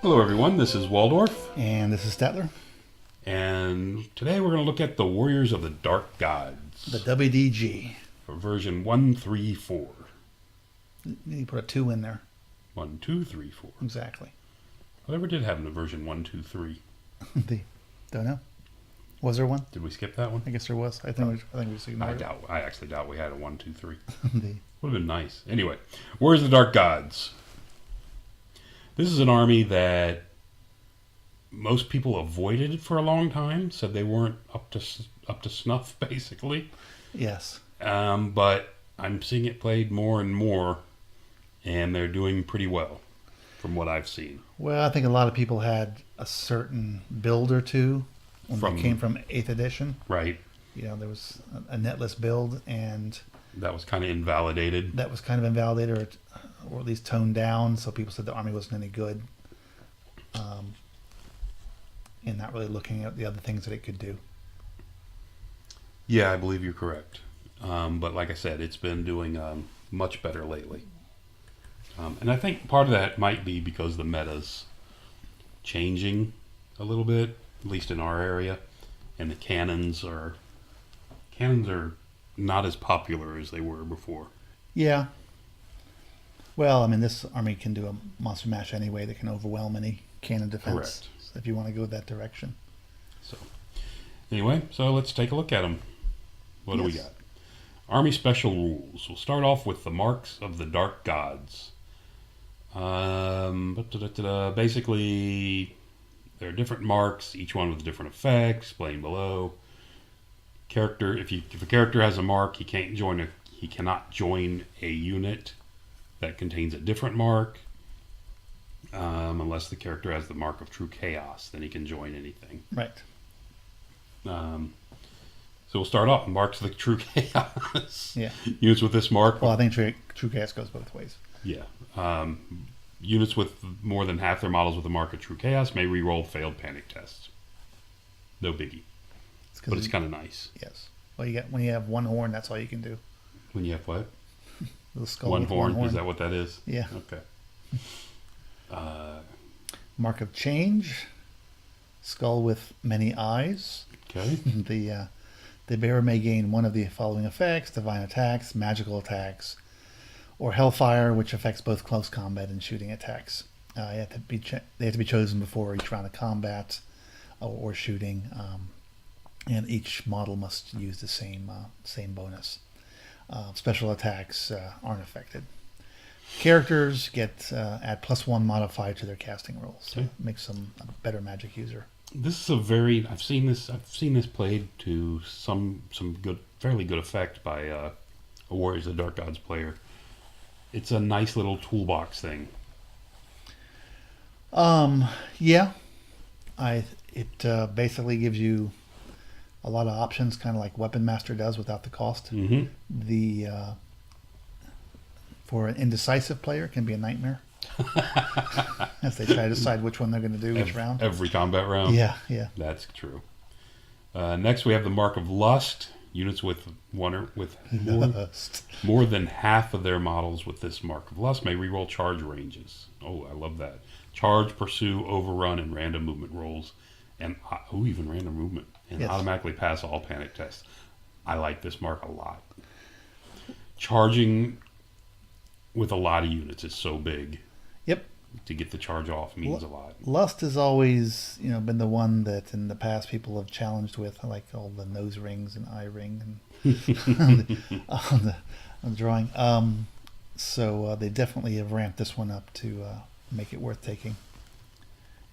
Hello everyone, this is Waldorf, And this is Statler, and today we're going to look at the Warriors of the Dark Gods. the WDG. For version 134. You put a 2 in there. 1, 2, 3, 4. Exactly. Whatever did have in the version 1, 2, 3. Don't know. Was there one? Did we skip that one? I guess there was. I think we just ignored it. I actually doubt we had a 1, 2, 3. The- Would have been nice. Anyway, Warriors of the Dark Gods. This is an army that most people avoided for a long time, said they weren't up to snuff, basically. yes. But I'm seeing it played more and more, and they're doing pretty well, from what I've seen. Well, I think a lot of people had a certain build or two when they came from 8th edition. Right. You know, there was a netless build, and That was kind of invalidated. that was kind of invalidated, or at least toned down, so people said the army wasn't any good. And not really looking at the other things that it could do. Yeah, I believe you're correct. But like I said, it's been doing much better lately. And I think part of that might be because the meta's changing a little bit, at least in our area, and the cannons are not as popular as they were before. Yeah. Well, I mean, this army can do a monster mash anyway that can overwhelm any cannon defense. Correct. So if you want to go that direction. So anyway, so let's take a look at them. What do we Yes. got? Army special rules. We'll start off with the marks of the dark gods. Basically, there are different marks, each one with different effects, explained below. If a character has a mark, he cannot join a unit that contains a different mark, unless the character has the mark of true chaos. Then he can join anything. Right. So we'll start off with marks of the true chaos. Yeah. Units with this mark. Well, I think True Chaos goes both ways. Yeah. Units with more than half their models with the mark of true chaos may re-roll failed panic tests. No biggie. But it's kind of nice. Yes. Well, when you have one horn, that's all you can do. When you have what? The skull One with horn. Is that what that is? Yeah. Okay. Mark of Change. Skull with many eyes. Okay. The bearer may gain one of the following effects: divine attacks, magical attacks, or hellfire, which affects both close combat and shooting attacks. They have to be chosen before each round of combat or shooting, and each model must use the same bonus. Special attacks aren't affected. Characters get add +1 modifier to their casting rolls, so Okay. it makes them a better magic user. This is I've seen this played to some good, fairly good effect by a Warriors of the Dark Gods player. It's a nice little toolbox thing. Yeah, it basically gives you a lot of options, kind of like Weapon Master does without the cost. Mm-hmm. For an indecisive player, it can be a nightmare as they try to decide which one they're going to do each round. Every combat round. Yeah. That's true. Next, we have the mark of lust. Units with more than half of their models with this mark of lust may reroll charge ranges. Oh, I love that. Charge, pursue, overrun, and random movement rolls, and even random movement, and Yes. automatically pass all panic tests. I like this mark a lot. Charging with a lot of units is so big. Yep. To get the charge off means a lot. Lust has always, been the one that in the past people have challenged with, like all the nose rings and eye ring and on the drawing. So they definitely have ramped this one up to make it worth taking.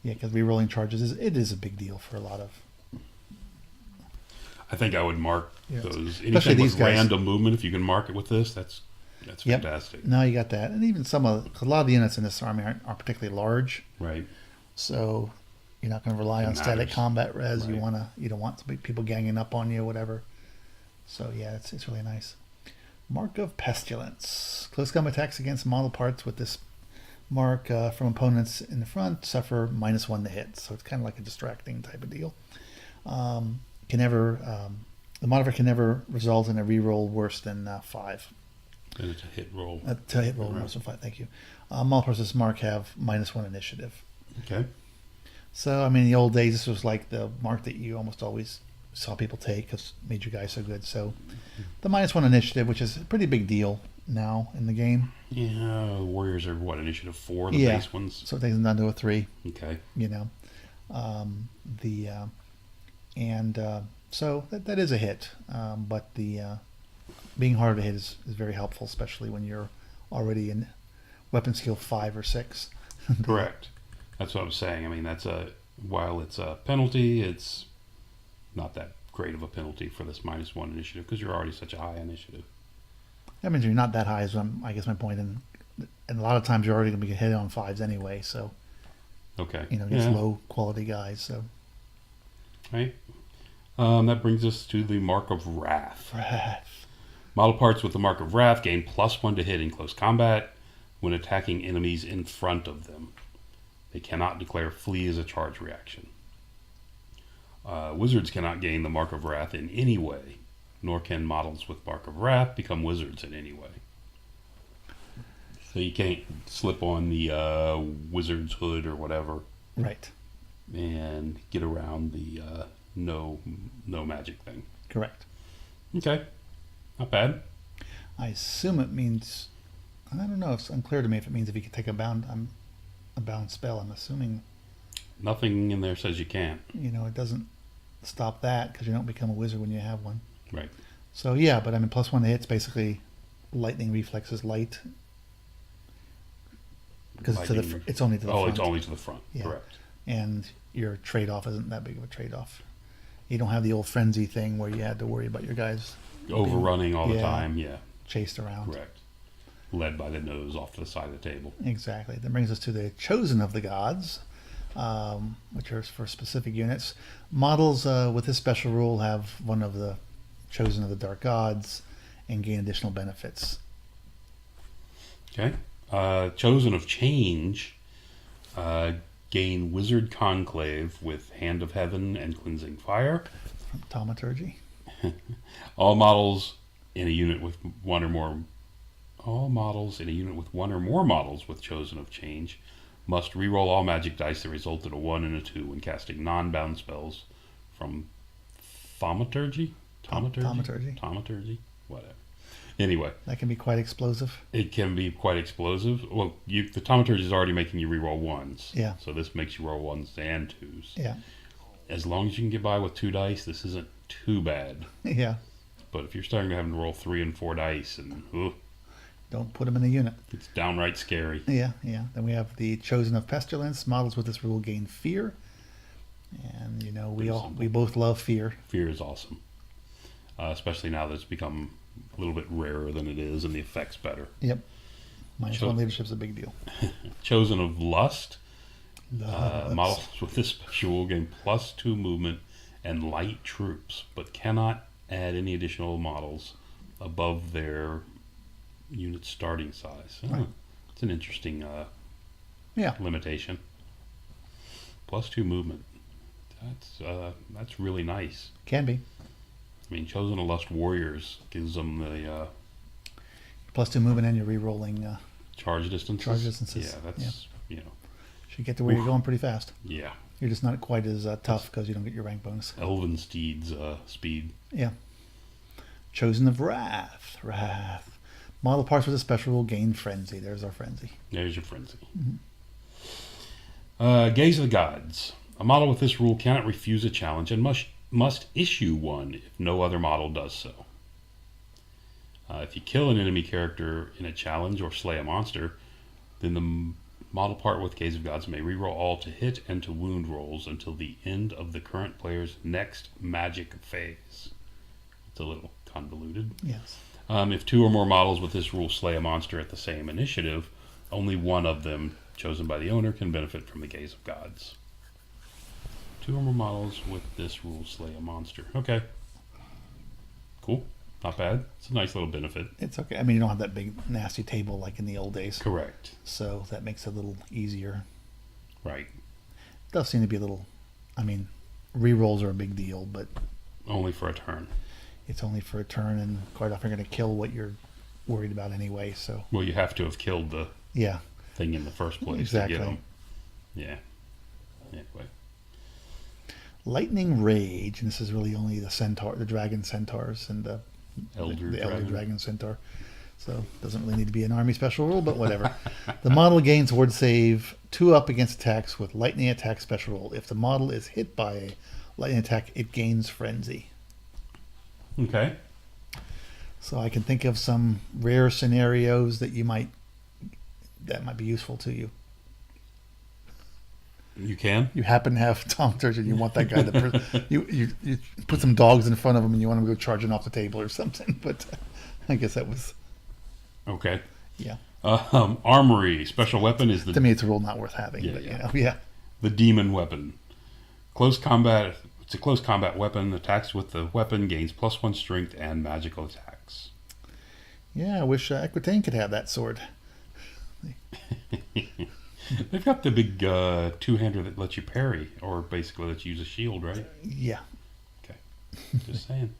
Yeah, because re-rolling charges is a big deal for a lot of. I think I would mark Yes. those. Especially Anything these with guys. random movement, if you can mark it with this, that's Yep. fantastic. No, you got that, and even a lot of the units in this army aren't particularly large, Right. so you're not going to rely on It static matters. combat res. Right. You don't want people ganging up on you or whatever. So yeah, it's really nice. Mark of Pestilence. Close combat attacks against model parts with this mark from opponents in the front suffer -1 to hit. So it's kind of like a distracting type of deal. The modifier can never result in a reroll worse than 5. And it's a hit roll. To hit roll worse than 5. Thank you. All parts of this mark have -1 initiative. Okay. So, I mean, in the old days, this was like the mark that you almost always saw people take because it made you guys so good. So, the -1 initiative, which is a pretty big deal now in the game. Yeah, Warriors are what, initiative 4, the Yeah. base ones? So it takes them down to a 3, Okay. you know. The and So that is a hit, but the being harder to hit is very helpful, especially when you're already in weapon skill 5 or 6. Correct. That's what I'm saying. I mean, while it's a penalty, it's not that great of a penalty for this -1 initiative because you're already such a high initiative. That means you're not that high, is I guess my point. And a lot of times you're already going to be hit on 5s anyway, so Okay. against low quality guys. So Right. That brings us to the Mark of Wrath. Wrath. Model parts with the Mark of Wrath gain +1 to hit in close combat when attacking enemies in front of them. They cannot declare flee as a charge reaction. Wizards cannot gain the Mark of Wrath in any way, nor can models with Mark of Wrath become wizards in any way. So you can't slip on the wizard's hood or whatever Right. and get around the no magic thing. Correct. Okay, not bad. I assume it means. I don't know. It's unclear to me if it means if you can take a bound spell. I'm assuming Nothing in there says you can't. it doesn't stop that because you don't become a wizard when you have one. Right. So yeah, but I mean, +1 to hit's basically lightning reflexes light because it's only to the front. It's only to the front. Yeah. Correct. And your trade-off isn't that big of a trade-off. You don't have the old frenzy thing where you had to worry about your guys Overrunning all the Yeah. time. Yeah. chased around. Correct. Led by the nose off to the side of the table. Exactly. That brings us to the Chosen of the Gods, which are for specific units. Models with this special rule have one of the Chosen of the Dark Gods and gain additional benefits. Okay. Chosen of Change gain Wizard Conclave with Hand of Heaven and Cleansing Fire. From Thaumaturgy. All models in a unit with one or more models with Chosen of Change must reroll all magic dice that result in a 1 and a 2 when casting non-bound spells from Thaumaturgy? Thaumaturgy? Whatever. Anyway, That can be quite explosive. it can be quite explosive. Well, the Thaumaturgy is already making you reroll 1s. Yeah. So this makes you roll 1s and 2s. Yeah. As long as you can get by with 2 dice, this isn't too bad. Yeah. But if you're starting to have to roll 3 and 4 dice, and Don't put them in a unit. it's downright scary. Yeah. Then we have the Chosen of Pestilence. Models with this rule gain fear. And we both love fear. Fear is awesome, especially now that it's become a little bit rarer than it is, and the effect's better. Yep. -1 leadership's a big deal. Chosen of Lust. Lust. Models with this special will gain +2 movement and light troops, but cannot add any additional models above their unit starting size. Right. It's an interesting Yeah. limitation. +2 movement. That's really nice. Can be. I mean, Chosen of Lust Warriors gives them the +2 movement and you're re-rolling. charge distances. Charge distances, Yeah, that's Should get to where you're going pretty fast. yeah. You're just not quite as tough because you don't get your rank bonus. Elven Steed's speed. Yeah. Chosen of Wrath. Model parts with a special will gain Frenzy. There's our Frenzy. There's your frenzy. Mm-hmm. Gaze of the Gods. A model with this rule cannot refuse a challenge and must issue one if no other model does so. If you kill an enemy character in a challenge or slay a monster, then the model part with Gaze of Gods may reroll all to hit and to wound rolls until the end of the current player's next magic phase. It's a little convoluted. Yes. If 2 or more models with this rule slay a monster at the same initiative, only one of them, chosen by the owner, can benefit from the Gaze of Gods. 2 or more models with this rule slay a monster. Okay. Cool. Not bad. It's a nice little benefit. It's okay. I mean, you don't have that big, nasty table like in the old days. Correct. So that makes it a little easier. Right. It does seem to be a little. I mean, re-rolls are a big deal, but Only for a turn. it's only for a turn, and quite often you're going to kill what you're worried about anyway. So Well, you have to have killed the yeah, thing in the first place Exactly. to get them. Yeah. Anyway. Lightning Rage, and this is really only the dragon centaurs, and the Elder elder dragon centaur. So doesn't really need to be an army special rule, but whatever. The model gains ward save 2 up against attacks with lightning attack special rule. If the model is hit by a lightning attack, it gains frenzy. Okay. So I can think of some rare scenarios that might be useful to you. You can? You happen to have Tom Turch and you want that guy you put some dogs in front of him and you want him to go charging off the table or something. But I guess that was... Okay. Yeah. Armory. Special weapon is To me, it's a rule not worth having. Yeah, but, yeah. Yeah. the demon weapon. Close combat. It's a close combat weapon. Attacks with the weapon gains +1 strength and magical attacks. Yeah, I wish Aquitaine could have that sword. They've got the big two-hander that lets you parry, or basically lets you use a shield, right? Yeah. Okay. Just saying.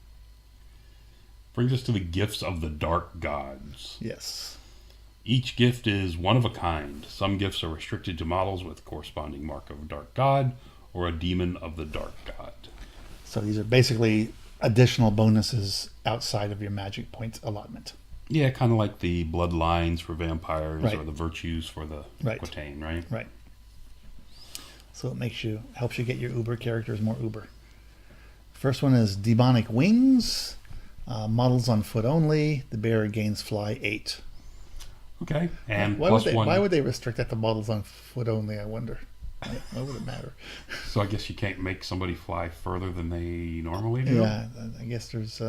Brings us to the gifts of the dark gods. Yes. Each gift is one of a kind. Some gifts are restricted to models with corresponding mark of a dark god or a demon of the dark god. So these are basically additional bonuses outside of your magic points allotment. Yeah, kind of like the bloodlines for vampires Right. or the virtues for the Right. Aquitaine, right? Right. So it helps you get your uber characters more uber. First one is Demonic Wings. Models on foot only. The bearer gains fly 8. Okay, and why plus would they, one. Why would they restrict that to models on foot only, I wonder? Why would it matter? So I guess you can't make somebody fly further than they normally do? Yeah, I guess there's,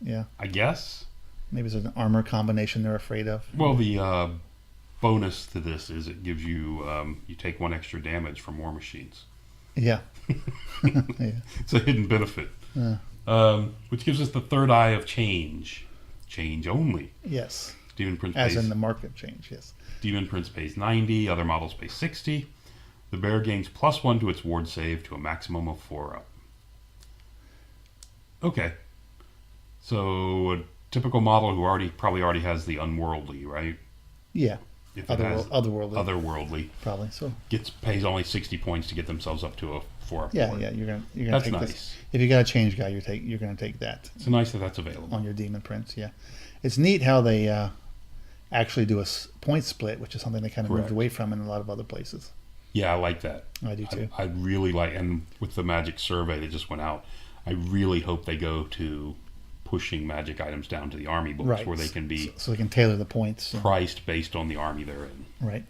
yeah. I guess. Maybe there's an armor combination they're afraid of. Well, the bonus to this is it gives you, you take 1 extra damage from war machines. Yeah. Yeah. It's a hidden benefit. Which gives us the third eye of change. Change only. Yes. Demon Prince As pays, in the market change, yes. Demon Prince pays 90, other models pay 60. The bear gains +1 to its ward save to a maximum of 4 up. Okay. So a typical model who probably already has the unworldly, right? Yeah. If it has Otherworldly. otherworldly, Probably. So pays only 60 points to get themselves up to a 4 up. yeah, ward. yeah, you're gonna That's take nice. this. If you got a change guy, you're gonna take that It's nice that that's available. on your demon prince. Yeah, it's neat how they actually do a point split, which is something they kind of moved Correct. away from in a lot of other places. Yeah, I like that. I do too. I really like, and with the magic survey that just went out, I really hope they go to pushing magic items down to the army books Right. where they can be So they can tailor the points. priced based on the army they're in. Right.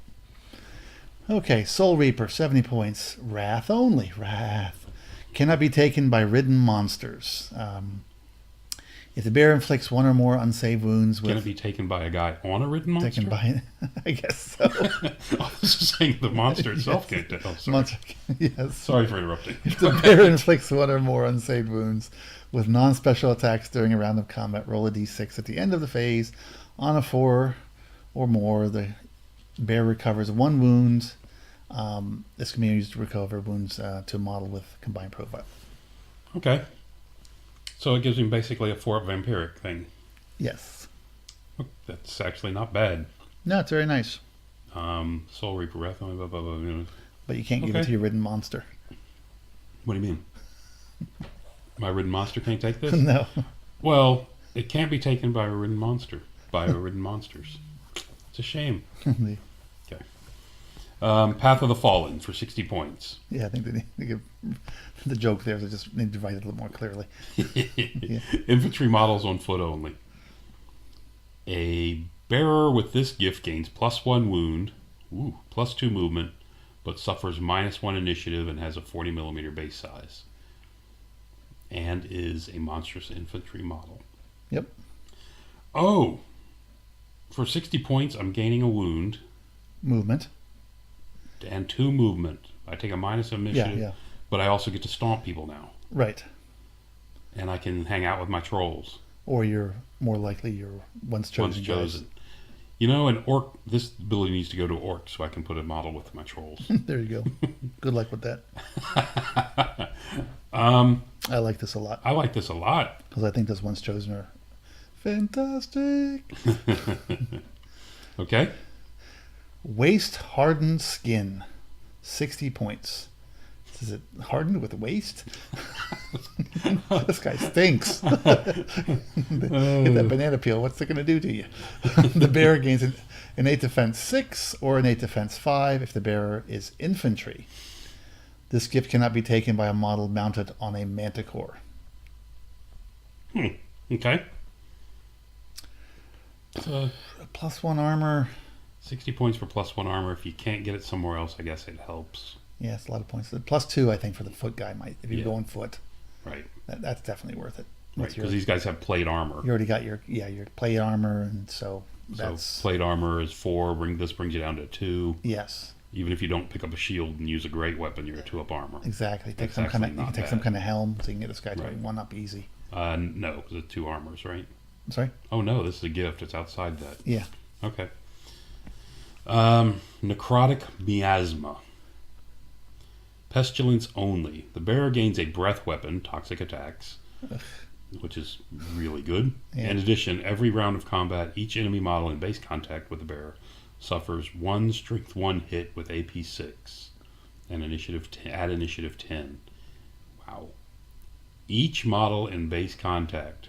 Okay, Soul Reaper, 70 points. Wrath only. Wrath. Cannot be taken by ridden monsters. If the bear inflicts 1 or more unsaved wounds Can it with... be taken by a guy on a ridden monster? Taken by... I guess so. I was just saying the monster itself Yes. can't. Oh, sorry. Monster, yes. Sorry for interrupting. If the bear inflicts 1 or more unsaved wounds with non-special attacks during a round of combat, roll a d6 at the end of the phase. On a 4 or more, the bear recovers 1 wound. This can be used to recover wounds to a model with combined profile. Okay. So it gives him basically a 4-up vampiric thing. Yes. That's actually not bad. No, it's very nice. Soul Reaper, Wrath only, blah, blah, blah, you know. But you can't give it Okay. to your ridden monster. What do you mean? My ridden monster can't take this? No. Well, it can't be taken by a ridden monster. By ridden monsters. It's a shame. Okay. Path of the Fallen for 60 points. Yeah, I think they give the joke there. They just need to write it a little more clearly. Infantry models on foot only. A bearer with this gift gains +1 wound, +2 movement, but suffers -1 initiative and has a 40mm base size. And is a monstrous infantry model. Yep. Oh! For 60 points, I'm gaining a wound Movement. and 2 movement. I take a minus initiative, Yeah. but I also get to stomp people now. Right. And I can hang out with my trolls. Or you're more likely your once chosen. Once chosen. You know, an orc, this ability needs to go to orc so I can put a model with my trolls. There you go. Good luck with that. I like this a lot. I like this a lot. Because I think those once chosen are fantastic. Okay. Waste hardened skin. 60 points. Is it hardened with waste? This guy stinks. Get that banana peel. What's it going to do to you? The bearer gains an innate defense 6 or innate defense 5 if the bearer is infantry. This gift cannot be taken by a model mounted on a manticore. Okay. +1 armor. 60 points for +1 armor. If you can't get it somewhere else, I guess it helps. Yeah, it's a lot of points. The +2, I think, for the foot guy might. If you go on foot, right? That's definitely worth it. Right, because these guys have plate armor. You already got your plate armor, and so plate armor is 4. This brings you down to 2. Yes. Even if you don't pick up a shield and use a great weapon, you're at 2 up armor. Exactly. You can take some kind of helm, so you can get this guy to 1 up easy. No, because it's 2 armors, right? I'm sorry? Oh no, this is a gift. It's outside that. Yeah. Okay. Necrotic Miasma. Pestilence only. The bearer gains a breath weapon, toxic attacks, which is really good. Yeah. In addition, every round of combat, each enemy model in base contact with the bearer suffers 1 strength 1 hit with AP 6 and initiative add initiative 10. Wow. Each model in base contact.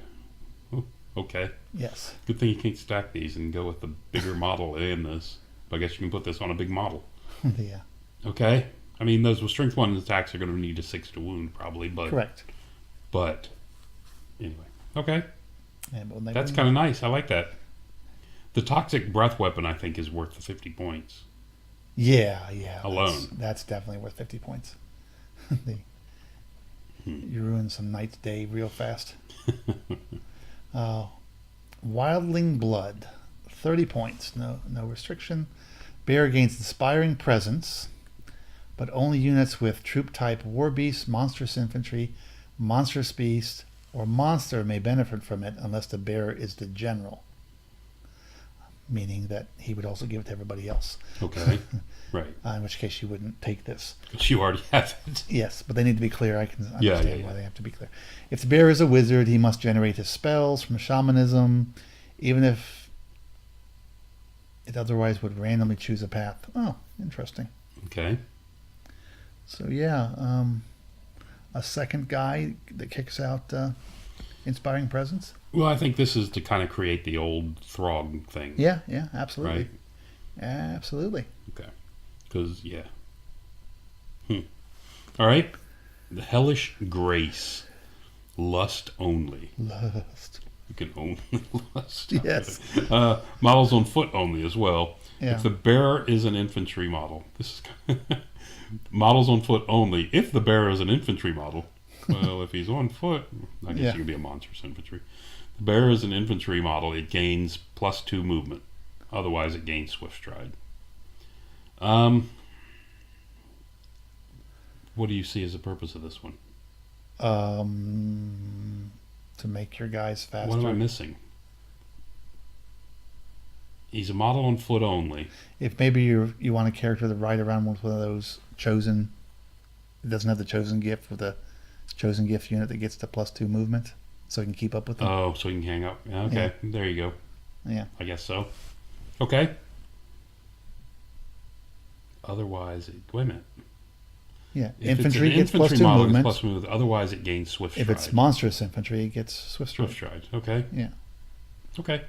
Okay. Yes. Good thing you can't stack these and go with the bigger model in this. But I guess you can put this on a big model. Yeah. Okay. I mean, those with strength 1 attacks are going to need a 6 to wound, probably. But correct. But anyway. Okay. Yeah, but that's kind of nice. I like that. The toxic breath weapon, I think, is worth the 50 points. Yeah. Alone. That's definitely worth 50 points. You ruin some night's day real fast. Wildling Blood. 30 points. No restriction. Bearer gains Inspiring Presence, but only units with troop type War Beast, Monstrous Infantry, Monstrous Beast, or Monster may benefit from it unless the bearer is the general. Meaning that he would also give it to everybody else. Okay, right. In which case you wouldn't take this. Because you already have it. Yes, but they need to be clear. I can understand why Yeah. they have to be clear. If the bearer is a wizard, he must generate his spells from shamanism, even if it otherwise would randomly choose a path. Oh, interesting. Okay. So yeah, a second guy that kicks out Inspiring Presence. Well, I think this is to kind of create the old Throg thing. Yeah, absolutely. Right? Absolutely. Okay. Because, yeah. All right. The Hellish Grace. Lust only. Lust. You can only lust. Yes. Models on foot only as well. Yeah. If the bearer is an infantry model. This is models on foot only. If the bearer is an infantry model. Well, if he's on foot, I guess he can be a monstrous infantry. The bearer is an infantry model. It gains +2 movement. Otherwise, it gains swift stride. What do you see as the purpose of this one? To make your guys faster. What am I missing? He's a model on foot only. If maybe you want a character to ride around with one of those chosen, it doesn't have the chosen gift with a chosen gift unit that gets the +2 movement, so he can keep up with them. Oh, so he can hang up. Yeah, okay, there you go. Yeah, I guess so. Okay. Otherwise, wait a minute. Yeah, If infantry it's an gets infantry +2 model, movement. It's +2 otherwise, it gains swift stride. If it's monstrous infantry, it gets swift stride. Swift stride. Okay. Yeah. Okay.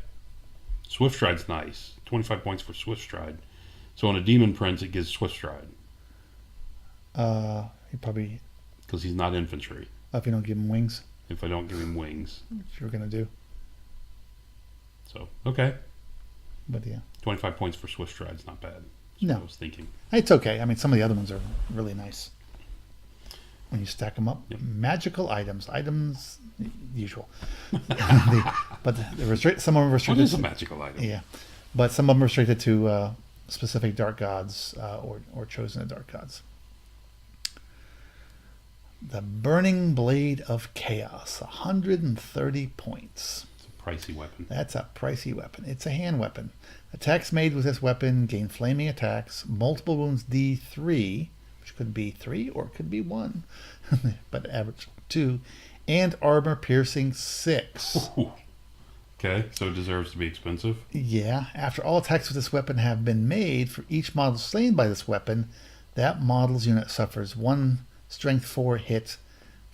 Swift stride's nice. 25 points for swift stride. So on a demon prince, it gives swift stride He probably, because he's not infantry. if you don't give him wings, If I don't give him wings, which you're gonna do. so okay. But yeah, 25 points for swift stride's not bad. That's No. what I was thinking. it's okay. I mean, some of the other ones are really nice when you stack them up. Yep. Magical items, usual. But some of them are What restricted. is a magical item? Yeah, but some of them are restricted to specific dark gods or chosen dark gods. The Burning Blade of Chaos, 130 points. It's a pricey weapon. That's a pricey weapon. It's a hand weapon. Attacks made with this weapon gain flaming attacks, multiple wounds D3, which could be 3 or it could be 1, but average 2, and armor piercing 6. Ooh. Okay, so it deserves to be expensive. Yeah, after all attacks with this weapon have been made, for each model slain by this weapon, that model's unit suffers 1 strength 4 hit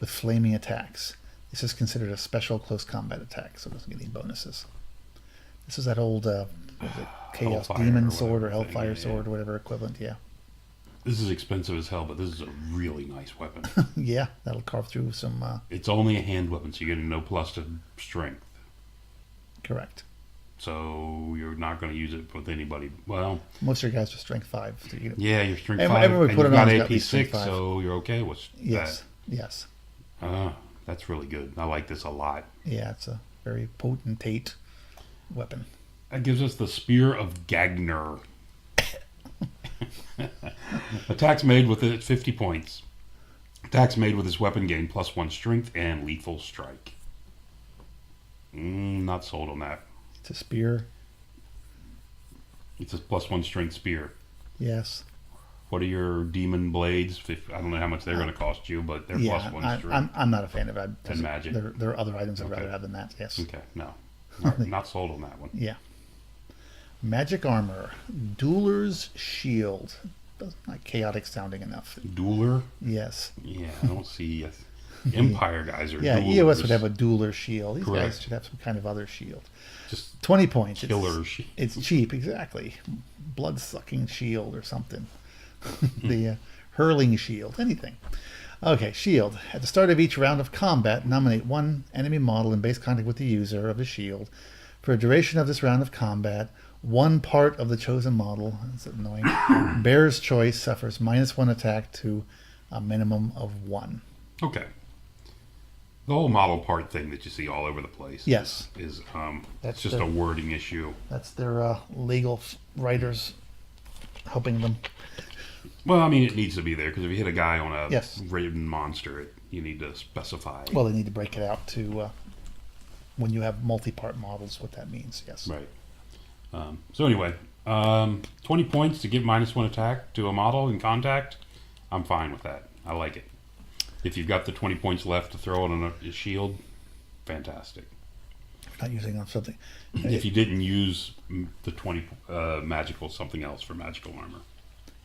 with flaming attacks. This is considered a special close combat attack, so it doesn't get any bonuses. This is that old what is it, Chaos Hellfire Demon or sword or whatever thing, Hellfire yeah, sword, whatever equivalent, yeah. This is expensive as hell, but this is a really nice weapon. Yeah, that'll carve through some... It's only a hand weapon, so you're getting no plus to strength. correct. So you're not going to use it with anybody. Well, Most of your guys are strength 5. So yeah, you're strength Every- 5, everyone and put you've it on got has got AP to be strength 6, 5. so you're okay with yes, yes. that. That's really good. I like this a lot. Yeah, it's a very potentate weapon. That gives us the Spear of Gagner. Attacks made with it 50 points. Attacks made with this weapon gain +1 strength and lethal strike. Not sold on that. It's a spear. It's a +1 strength spear. Yes. What are your demon blades? I don't know how much they're going to cost you, but they're Yeah, +1 strength. I'm not a fan of it. And magic. There are other items I'd Okay. rather have than that, yes. Okay, no. Not sold on that one. Yeah. Magic armor. Dueler's shield. Doesn't like chaotic sounding enough. Dueler? Yes. Yeah, I don't see... Empire guys are Yeah, duelers. EOS would have a dueler shield. These Correct. guys should have some kind of other shield. Just 20 points. killer It's cheap, exactly. Blood-sucking shield or something. The hurling shield, anything. Okay, shield. At the start of each round of combat, nominate one enemy model in base contact with the user of the shield. For a duration of this round of combat, one part of the chosen model, that's annoying, bear's choice suffers -1 attack to a minimum of 1. Okay. The whole model part thing that you see all over the place Yes. is That's just the- a wording issue. That's their legal writers helping them. Well, I mean, it needs to be there because if you hit a guy on a Yes. ridden monster, you need to specify. Well, they need to break it out to when you have multi-part models, what that means, yes. Right. So anyway, 20 points to give -1 attack to a model in contact. I'm fine with that. I like it. If you've got the 20 points left to throw it on a shield, fantastic. Not using on something. If you didn't use the 20 magical, something else for magical armor.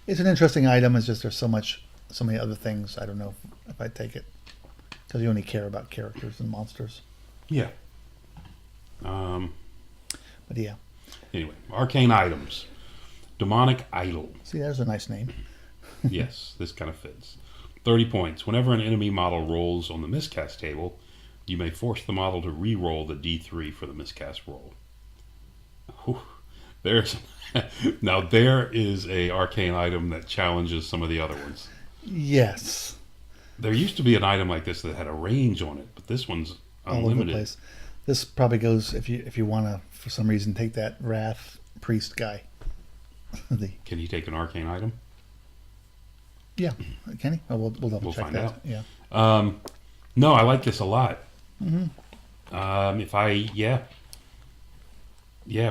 It's an interesting item. It's just there's so many other things. I don't know if I'd take it because you only care about characters and monsters. Yeah. But yeah, Anyway, arcane items. Demonic Idol. see, there's a nice name. Yes, this kind of fits. 30 points. Whenever an enemy model rolls on the miscast table, you may force the model to re-roll the D3 for the miscast roll. Whew. Now there is a arcane item that challenges some of the other ones. Yes, There used to be an item like this that had a range on it, but this one's all over the unlimited. place. This probably goes if you want to, for some reason, take that Wrath Priest guy. Can he take an arcane item? Yeah, can he? Oh, we'll double We'll check find that. out. Yeah. No, I like this a lot. Mm-hmm.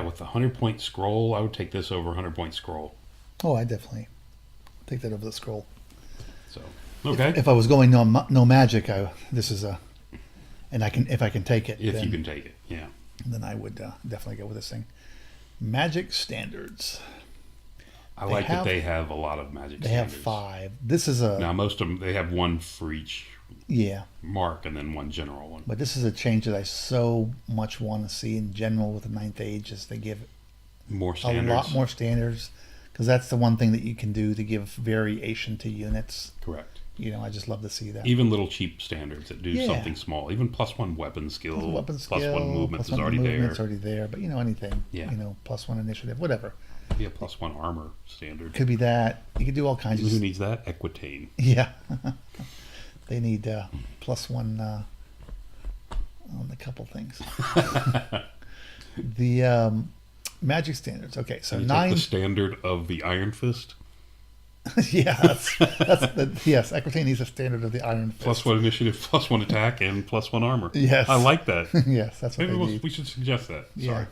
With the 100-point scroll, I would take this over 100-point scroll. Oh, I definitely take that over the scroll. So, okay. If I was going no magic, this is a, and if I can take it, If then, you can take it, yeah. then I would definitely go with this thing. Magic standards. I like that they have a lot of magic They standards. have 5. This is a Now, most of them, they have one for each yeah, mark and then one general one. but this is a change that I so much want to see in general with the 9th Age, is they give More a standards. lot more standards, because that's the one thing that you can do to give variation to units. Correct. You know, I just love to see that. Even little cheap standards that do Yeah. something small. Even +1 weapon skill, Weapon skill, +1 movement is +1 already movement's there. already there, but anything. Yeah. +1 initiative, whatever. Be a +1 armor standard. Could be that. You could do all kinds Who of. needs that? Equitane. Yeah. They need +1 on a couple things. The magic standards. Okay, so Can you 9. take the standard of the Iron Fist? Yeah, yes. Equitane needs a standard of the Iron Fist. +1 initiative, +1 attack, and +1 armor. Yes. I like that. Yes, that's what Maybe they need. we should suggest that. Yeah. Sorry.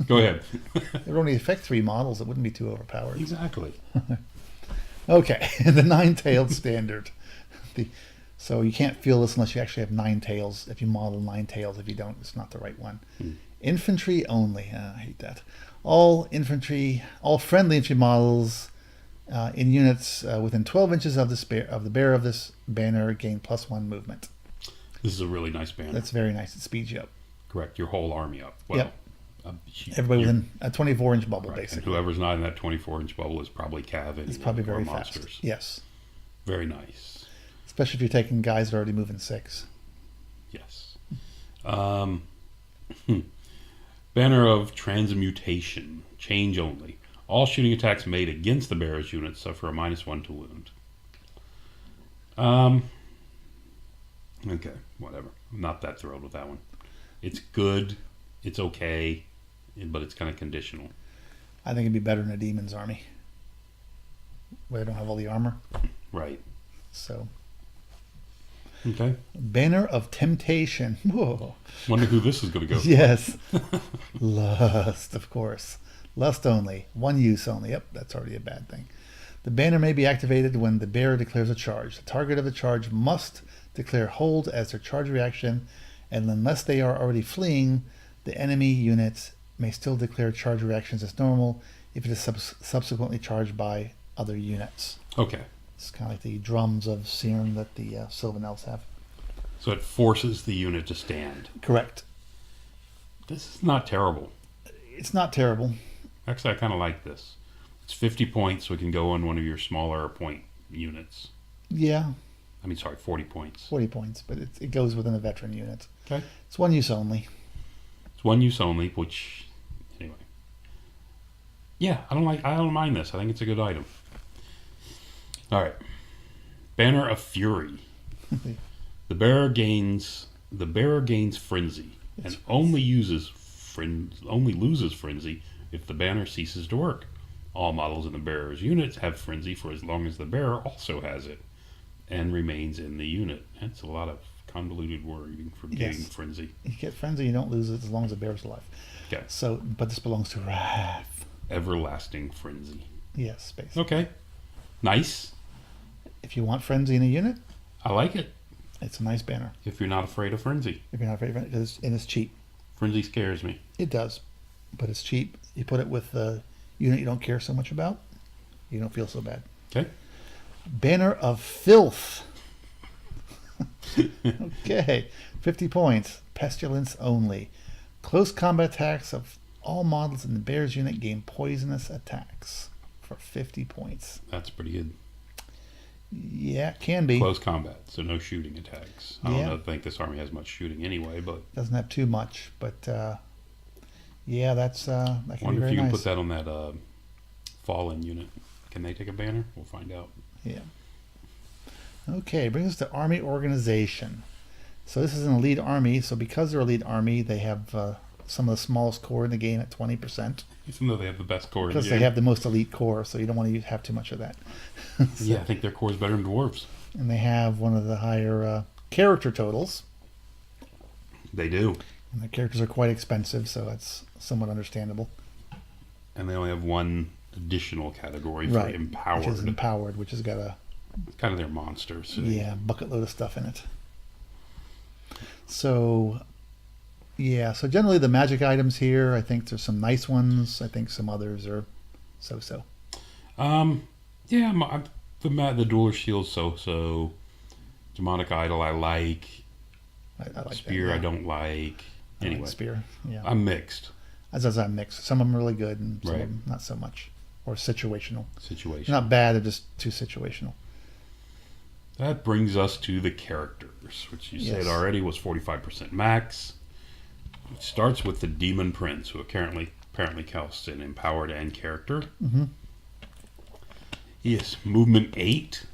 Go ahead. It would only affect 3 models. It wouldn't be too overpowered. Exactly. Okay, the 9-tailed standard. So you can't feel this unless you actually have 9 tails. If you model 9 tails, if you don't, it's not the right one. Infantry only. I hate that. All friendly infantry models In units within 12 inches of the bearer of this banner, gain +1 movement. This is a really nice banner. That's very nice. It speeds you up. Correct. Your whole army up. Well, Yep. Everybody you're- within a 24-inch bubble, right. And basically. whoever's not in that 24-inch bubble is probably cav anyway, It's probably or very monsters. fast. Yes. Very nice. Especially if you're taking guys that are already moving 6. Yes. Banner of Transmutation. Change only. All shooting attacks made against the bearer's unit suffer a -1 to wound. Okay, whatever. I'm not that thrilled with that one. It's good. It's okay. But it's kind of conditional. I think it'd be better in a demon's army, where they don't have all the armor. Right. So, Okay. Banner of Temptation. Whoa. Wonder who this is going to go for. Yes. Lust, of course. Lust only. One use only. Yep, that's already a bad thing. The banner may be activated when the bearer declares a charge. The target of the charge must declare hold as their charge reaction, and unless they are already fleeing, the enemy units may still declare charge reactions as normal if it is subsequently charged by other units. Okay. It's kind of like the drums of Serum that the Sylvan Elves have. So it forces the unit to stand. Correct. This is not terrible. It's not terrible. Actually, I kind of like this. It's 50 points, so it can go on one of your smaller point units. Yeah, 40 points. 40 points, but it goes within a veteran unit. Okay. It's one use only. It's one use only, which, anyway. Yeah, I don't mind this. I think it's a good item. All right. Banner of Fury. The bearer gains frenzy and only loses frenzy if the banner ceases to work. All models in the bearer's units have frenzy for as long as the bearer also has it and remains in the unit. That's a lot of convoluted wording for getting frenzy. You get frenzy, you don't lose it as long as the bear's alive. Okay. So, but this belongs to Wrath. Everlasting frenzy. Yes, basically. Okay. Nice. If you want frenzy in a unit, I like it. it's a nice banner. If you're not afraid of frenzy. If you're not afraid of it, and it's cheap. Frenzy scares me. It does, but it's cheap. You put it with the unit you don't care so much about, you don't feel so bad. Okay. Banner of Filth. Okay, 50 points. Pestilence only. Close combat attacks of all models in the bear's unit gain poisonous attacks for 50 points. That's pretty good. Yeah, it can be. Close combat, so no shooting attacks. I Yeah. don't think this army has much shooting anyway, but Doesn't have too much, but yeah, that can be wonder if very you can nice. put that on that fallen unit. Can they take a banner? We'll find out. Yeah. Okay, brings us to army organization. So this is an elite army. So because they're elite army, they have some of the smallest core in the game at 20%. Even though they have the best core in the Because game. they have the most elite core, so you don't want to have too much of that. Yeah, I think their core is better than dwarves. And they have one of the higher character totals. They do. And the characters are quite expensive, so that's somewhat understandable. And they only have one additional category for Right, empowered. which is empowered, which has got a It's kind of their monsters. So bucket load of stuff in it. So, yeah, so generally the magic items here, I think there's some nice ones. I think some others are so-so. Yeah, the dual shield so. Demonic idol I like. I like Spear that, yeah. I don't like. I like Anyway, Spear, yeah. I'm mixed. As I'm mixed. Some of them are really good and some Right. of them not so much. Or situational. Situation. Not bad, they're just too situational. That brings us to the characters, which you said Yes. already was 45% max. It starts with the Demon Prince, who apparently counts in empowered and character. Mm-hmm. He is movement 8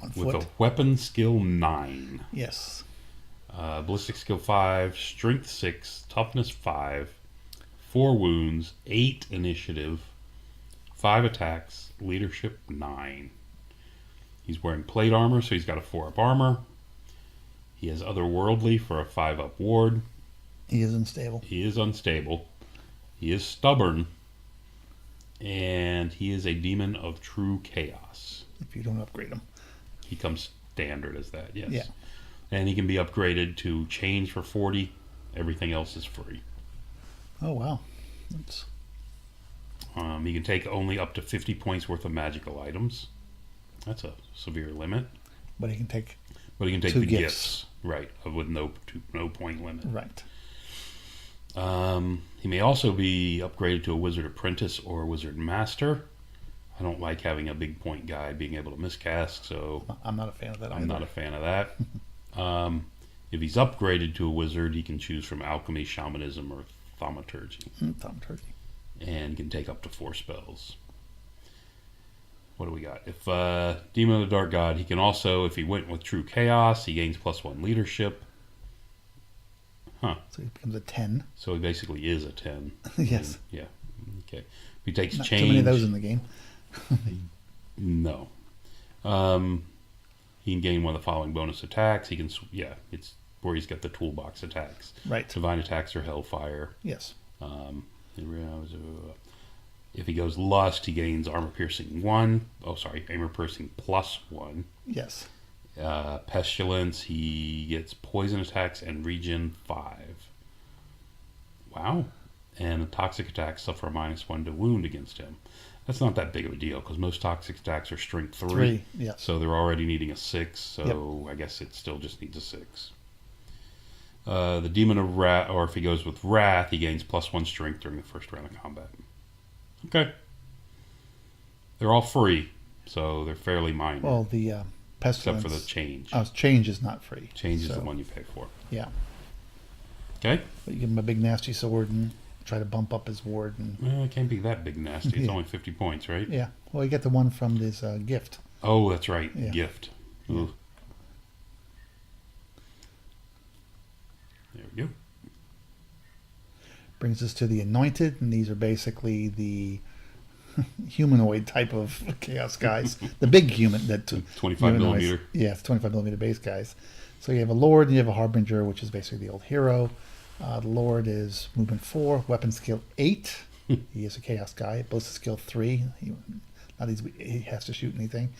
On with foot. a weapon skill 9, Yes. ballistic skill 5, strength 6, toughness 5, 4 wounds, 8 initiative, 5 attacks, leadership 9. He's wearing plate armor, so he's got a 4-up armor. He has otherworldly for a 5-up ward. He is unstable. He is unstable. He is stubborn. And he is a demon of true chaos. If you don't upgrade him. He comes standard as that, yes. Yeah. And he can be upgraded to change for 40. Everything else is free. Oh, wow. That's He can take only up to 50 points worth of magical items. That's a severe limit. But he can take But he can take two the gifts. gifts, right, with no point limit. Right. He may also be upgraded to a wizard apprentice or a wizard master. I don't like having a big point guy being able to miscast, so I'm not a fan of that I'm either. not a fan of that. If he's upgraded to a wizard, he can choose from alchemy, shamanism, or thaumaturgy, Thaumaturgy. and can take up to 4 spells. What do we got? If Demon of the Dark God, he can also, if he went with True Chaos, he gains +1 leadership. So he becomes a 10. So he basically is a 10. Yes. Yeah. Okay. If he takes Not change. too many of those in the game. No. He can gain one of the following bonus attacks. He can, it's where he's got the toolbox attacks. Right. Divine attacks or Hellfire. Yes. If he goes Lust, he gains armor piercing 1. Oh, sorry, armor piercing +1. Yes. Pestilence, he gets poison attacks and regen 5. Wow. And the toxic attacks suffer a -1 to wound against him. That's not that big of a deal because most toxic attacks are strength 3. Yes. So they're already needing a 6. So I guess it still just needs a 6. The Demon of Wrath, or if he goes with Wrath, he gains +1 strength during the first round of combat. Okay. They're all free, so they're fairly minor. Well, the pestilence. Except for the change. Change is not free. Change is so, the one you pay for. Yeah. Okay? But you give him a big nasty sword and try to bump up his ward. And Well, it can't be that big nasty. It's Yeah. only 50 points, right? yeah. Well, you get the one from this gift. Oh, that's right. Yeah. Gift. Yeah. Ooh. There we go. Brings us to the anointed, and these are basically the humanoid type of chaos guys. The big human that 25 humanoids. millimeter. Yeah, it's 25 millimeter base guys. So you have a lord and you have a harbinger, which is basically the old hero. The lord is movement 4, weapon skill 8. He is a chaos guy. Ballistic skill 3. He has to shoot anything.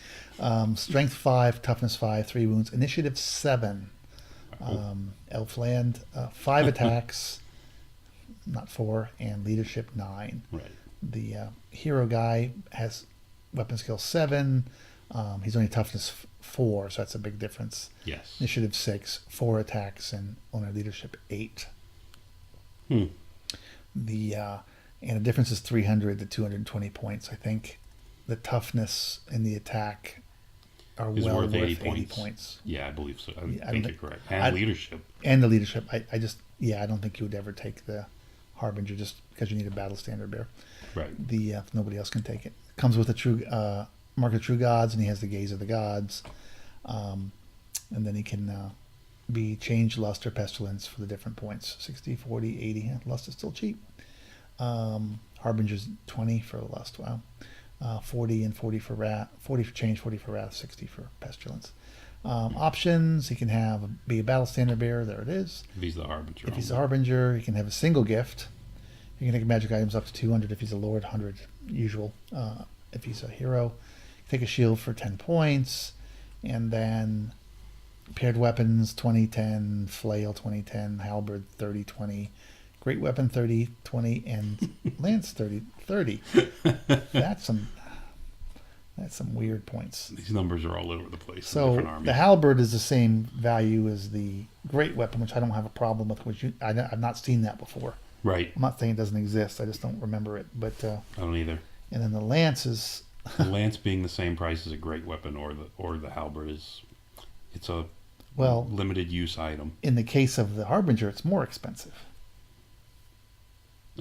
Strength 5, toughness 5, 3 wounds. Initiative 7. Elfland 5 attacks, not 4, and leadership 9. Right. The hero guy has weapon skill 7. He's only toughness 4, so that's a big difference. Yes. Initiative 6, 4 attacks, and owner leadership 8. The and the difference is 300 to 220 points. I think the toughness and the attack are Is well worth worth 80 80 points. points. Yeah, I believe so. I Yeah, think you're correct. And leadership. And the leadership. I don't think you would ever take the harbinger just because you need a battle standard bearer. Right. Nobody else can take it. Comes with a true mark of true gods, and he has the gaze of the gods, and then he can be change, lust, or pestilence for the different points. 60, 40, 80. Lust is still cheap. Harbinger's 20 for lust. Wow. 40 and 40 for wrath. 40 for change, 40 for wrath, 60 for pestilence. Options: he can be a battle standard bearer. There it is. If he's the harbinger. If he's a harbinger, he can have a single gift. He can take magic items up to 200 if he's a lord, 100 usual. If he's a hero, take a shield for 10 points, and then paired weapons 20, 10, flail 20, 10, halberd 30, 20, great weapon 30, 20, and lance 30, 30. That's some weird points. These numbers are all over the place. In So different armies. the halberd is the same value as the great weapon, which I don't have a problem with. I've not seen that before. Right. I'm not saying it doesn't exist. I just don't remember it. But I don't either. and then the lance is The lance being the same price as a great weapon or the halberd it's a limited use item. in the case of the harbinger, it's more expensive.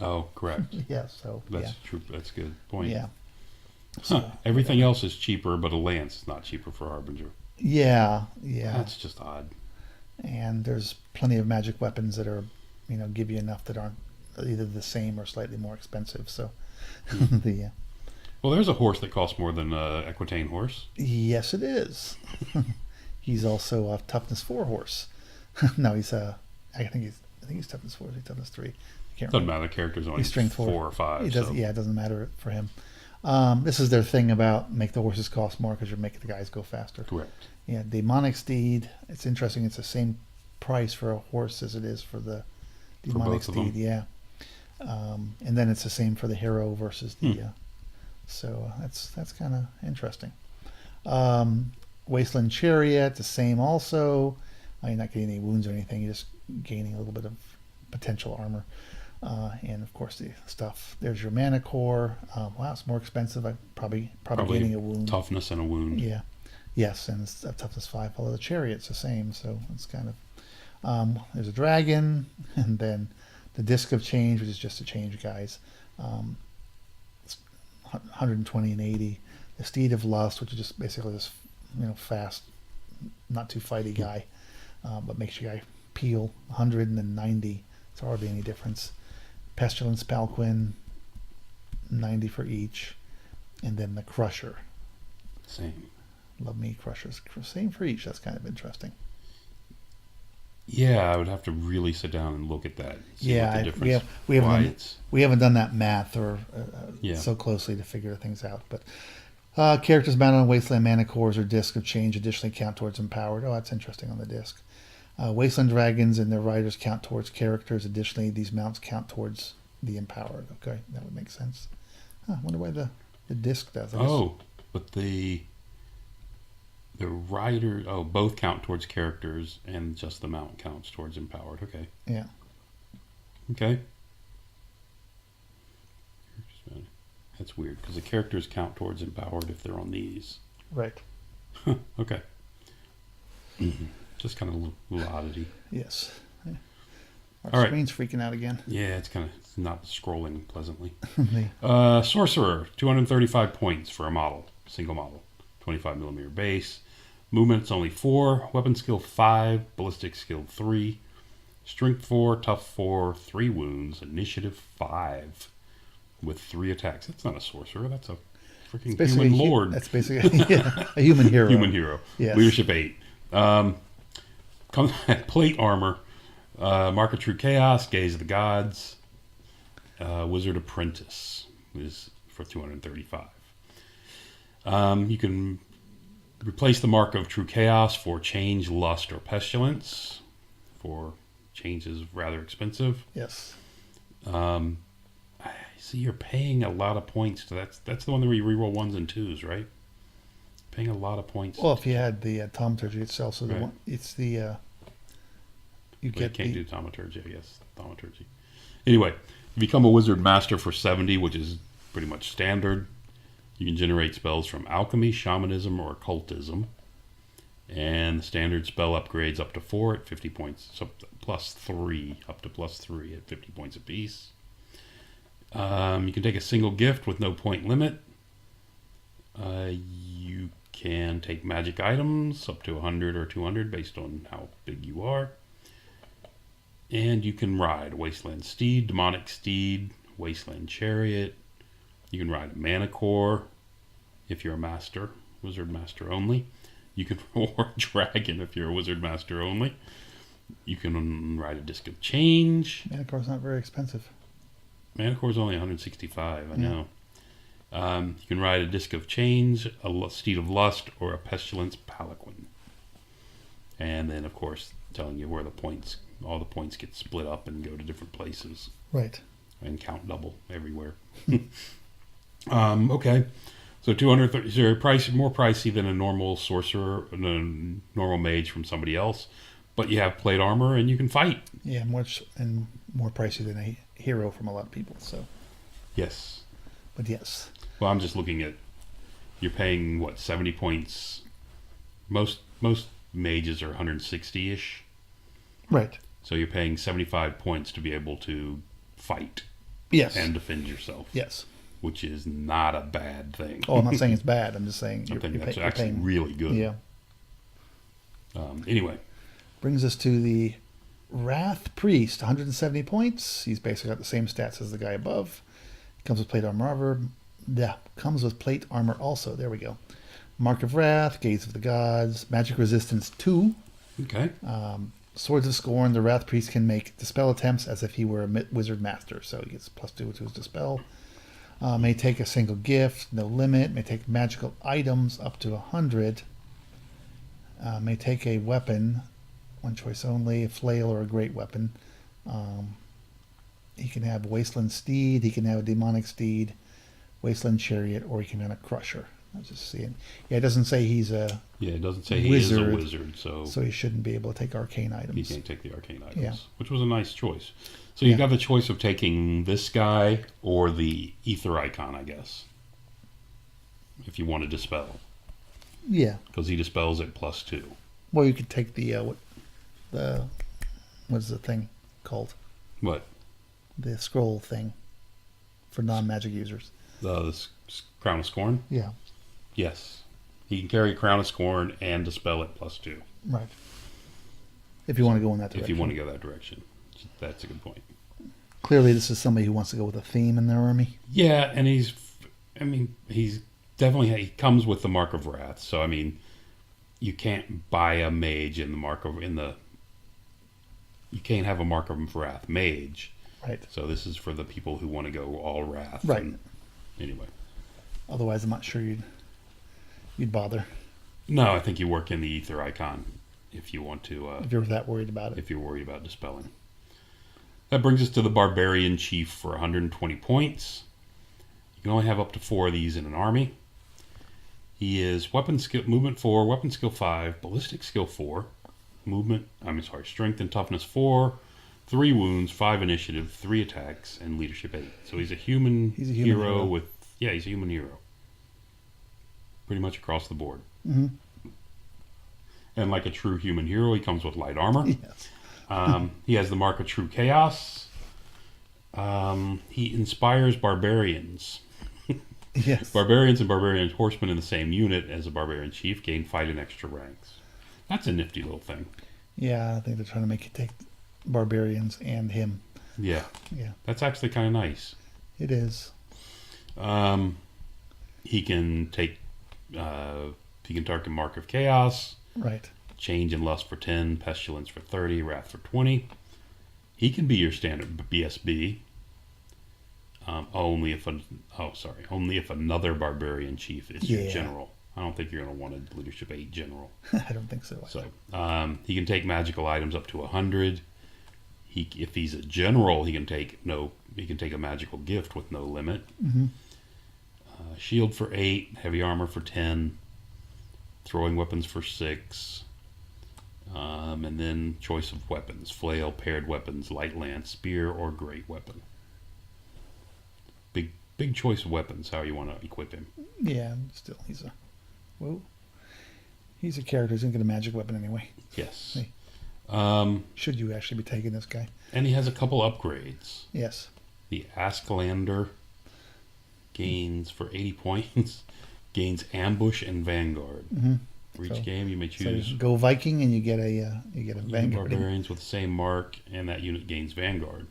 Oh, correct. Yeah. So That's true. That's a good point. yeah. Huh. Everything else is cheaper, but a lance is not cheaper for harbinger. Yeah. That's just odd. And there's plenty of magic weapons that are, give you enough that aren't either the same or slightly more expensive. So Well, there's a horse that costs more than Equitane horse. yes, it is. He's also a toughness 4 horse. No, I think he's toughness 4. He's toughness 3. I can't Doesn't remember. matter. The character's only He's strength 4 or 5. It doesn't. So. Yeah, it doesn't matter for him. This is their thing about make the horses cost more because you're making the guys go faster. Correct. Yeah, demonic steed. It's interesting. It's the same price for a horse as it is for the demonic both of them? steed. Yeah. And then it's the same for the hero versus the. So that's kind of interesting. Wasteland Chariot, the same also. You're not getting any wounds or anything. You're just gaining a little bit of potential armor. And of course the stuff. There's your mana core. Wow, it's more expensive. I probably gaining a wound. Toughness and a wound. Yeah. Yes, and it's a toughness 5. Although the chariot's the same, so it's kind of. There's a dragon, and then the disc of change, which is just to change guys. It's 120 and 80. The steed of lust, which is just basically this, fast, not too fighty guy, but makes your guy peel. 190. It's hardly any difference. Pestilence Palquin, 90 for each, and then the Crusher. Same. Love me Crushers. Same for each. That's kind of interesting. Yeah, I would have to really sit down and look at that. See Yeah, what the difference, we haven't done that math or so closely to figure things out. But characters mounted on Wasteland mana cores or disc of change additionally count towards empowered. Oh, that's interesting on the disc. Wasteland dragons and their riders count towards characters. Additionally, these mounts count towards the empowered. Okay, that would make sense. I wonder why the disc does. But the rider, both count towards characters, and just the mount counts towards empowered. Okay. Yeah. Okay. That's weird because the characters count towards empowered if they're on these. Right. Okay. Just kind of a little oddity. Yes. Yeah. All right. Screen's freaking out again. Yeah, it's not scrolling pleasantly. Me. Sorcerer, 235 points for a model, single model, 25mm base. Movement's only 4, weapon skill 5, ballistic skill 3, strength 4, tough 4, 3 wounds, initiative 5, with 3 attacks. That's not a sorcerer. That's a freaking human lord. That's basically a human hero. Human hero. Yes. Leadership 8. Comes plate armor, Mark of True Chaos, Gaze of the Gods, Wizard Apprentice is for 235. You can replace the Mark of True Chaos for Change, Lust, or Pestilence. For change is rather expensive. Yes. I see you're paying a lot of points to that's the one where you reroll 1s and 2s, right? Paying a lot of points. Well, if you had the thaumaturgy itself, so Right. It's the you Well, get you can't do thaumaturgy, I guess. Thaumaturgy. Anyway, you become a wizard master for 70, which is pretty much standard. You can generate spells from alchemy, shamanism, or occultism. And the standard spell upgrades up to 4 at 50 points. So plus 3, up to plus 3 at 50 points apiece. You can take a single gift with no point limit. You can take magic items up to 100 or 200 based on how big you are. And you can ride Wasteland Steed, Demonic Steed, Wasteland Chariot. You can ride a Mana Core if you're a master, Wizard Master only. You can or Dragon if you're a Wizard Master only. You can ride a Disc of Change. Mana Core's not very expensive. Mana Core's only 165, I know. You can ride a Disc of Change, a Steed of Lust, or a Pestilence Palanquin. And then, of course, telling you where all the points get split up and go to different places. Right. And count double everywhere. Okay. So 230, so more pricey than a normal sorcerer, a normal mage from somebody else. But you have plate armor and you can fight. Yeah, more pricey than a hero from a lot of people. So. Yes. But yes. Well, I'm just looking at, you're paying, 70 points? Most mages are 160-ish. Right. So you're paying 75 points to be able to fight. Yes. And defend yourself. Yes. Which is not a bad thing. Oh, I'm not saying it's bad. I'm just saying that's actually really good. Yeah. Anyway. Brings us to the Wrath Priest, 170 points. He's basically got the same stats as the guy above. Comes with plate armor. Yeah, comes with plate armor also. There we go. Mark of Wrath, Gaze of the Gods, Magic Resistance 2. Okay. Swords of Scorn. The Wrath Priest can make dispel attempts as if he were a wizard master. So he gets +2 to his dispel. May take a single gift, no limit. May take magical items up to 100. May take a weapon, one choice only, a flail or a great weapon. He can have Wasteland Steed, he can have a Demonic Steed, Wasteland Chariot, or he can have a Crusher. I was just seeing. Yeah, it doesn't say he's a Yeah, it doesn't say he wizard, is a wizard, so he shouldn't be able to take arcane items. he can't take the arcane items, Yeah. which was a nice choice. So you Yeah. got the choice of taking this guy or the ether icon, I guess, if you want to dispel, Yeah. because he dispels at +2. Well, you could take what's the thing called? What? The scroll thing for non-magic users. Crown of Scorn? Yeah. Yes. He can carry Crown of Scorn and dispel at +2. Right. If you want to go in that direction. If you want to go that direction. That's a good point. Clearly, this is somebody who wants to go with a theme in their army. Yeah, and he's definitely, he comes with the Mark of Wrath. So, I mean, you can't buy a mage in the you can't have a Mark of Wrath mage. Right. So this is for the people who want to go all Wrath. Right. Anyway. Otherwise, I'm not sure you'd bother. No, I think you work in the ether icon if you want to. If you're that worried about it. If you're worried about dispelling. That brings us to the Barbarian Chief for 120 points. You can only have up to 4 of these in an army. He is movement 4, weapon skill 5, ballistic skill 4, strength and toughness 4, 3 wounds, 5 initiative, 3 attacks, and leadership 8. So he's a human hero. He's a human hero. Pretty much across the board. Mm-hmm. And like a true human hero, he comes with light armor. Yes. He has the mark of true chaos. He inspires barbarians. Yes. Barbarians and barbarian horsemen in the same unit as a barbarian chief gain fight in extra ranks. That's a nifty little thing. Yeah, I think they're trying to make you take barbarians and him. Yeah. Yeah. That's actually kind of nice. It is. He can take. He can target Mark of Chaos. Right. Change and Lust for 10, Pestilence for 30, Wrath for 20. He can be your standard BSB. Only if another barbarian chief is your general. I don't think you're going to want a leadership 8 general. I don't think so. So he can take magical items up to 100. If he's a general, he can take a magical gift with no limit. Mm-hmm. Shield for 8, heavy armor for 10, throwing weapons for 6, and then choice of weapons: flail, paired weapons, light lance, spear, or great weapon. Big choice of weapons. How you want to equip him? Yeah, still he's a character. He's gonna get a magic weapon anyway. Yes. Hey. Should you actually be taking this guy? And he has a couple upgrades. Yes. The Askelander gains for 80 points. Gains ambush and vanguard. Mm-hmm. For each game, you may So choose. you go Viking and you get a vanguard. Barbarians with the same mark, and that unit gains vanguard.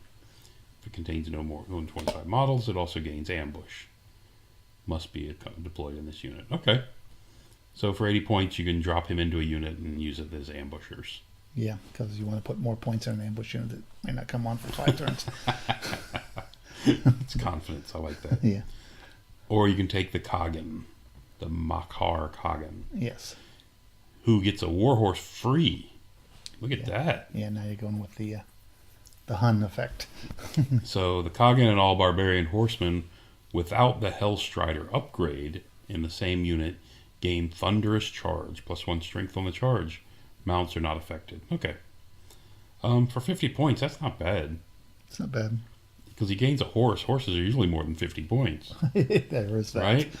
If it contains no more than 25 models, it also gains ambush. Must be deployed in this unit. Okay. So for 80 points, you can drop him into a unit and use it as ambushers. Yeah, because you want to put more points in an ambush unit that may not come on for 5 turns. It's confidence. I like that. Yeah. Or you can take the Kagan, the Makar Kagan. Yes. Who gets a warhorse free. Look at that. Yeah, now you're going with the Hun effect. So the Kagan and all barbarian horsemen without the Hellstrider upgrade in the same unit gain thunderous charge, +1 strength on the charge. Mounts are not affected. Okay. For 50 points, that's not bad. It's not bad. Because he gains a horse. Horses are usually more than 50 points. There is that. Right?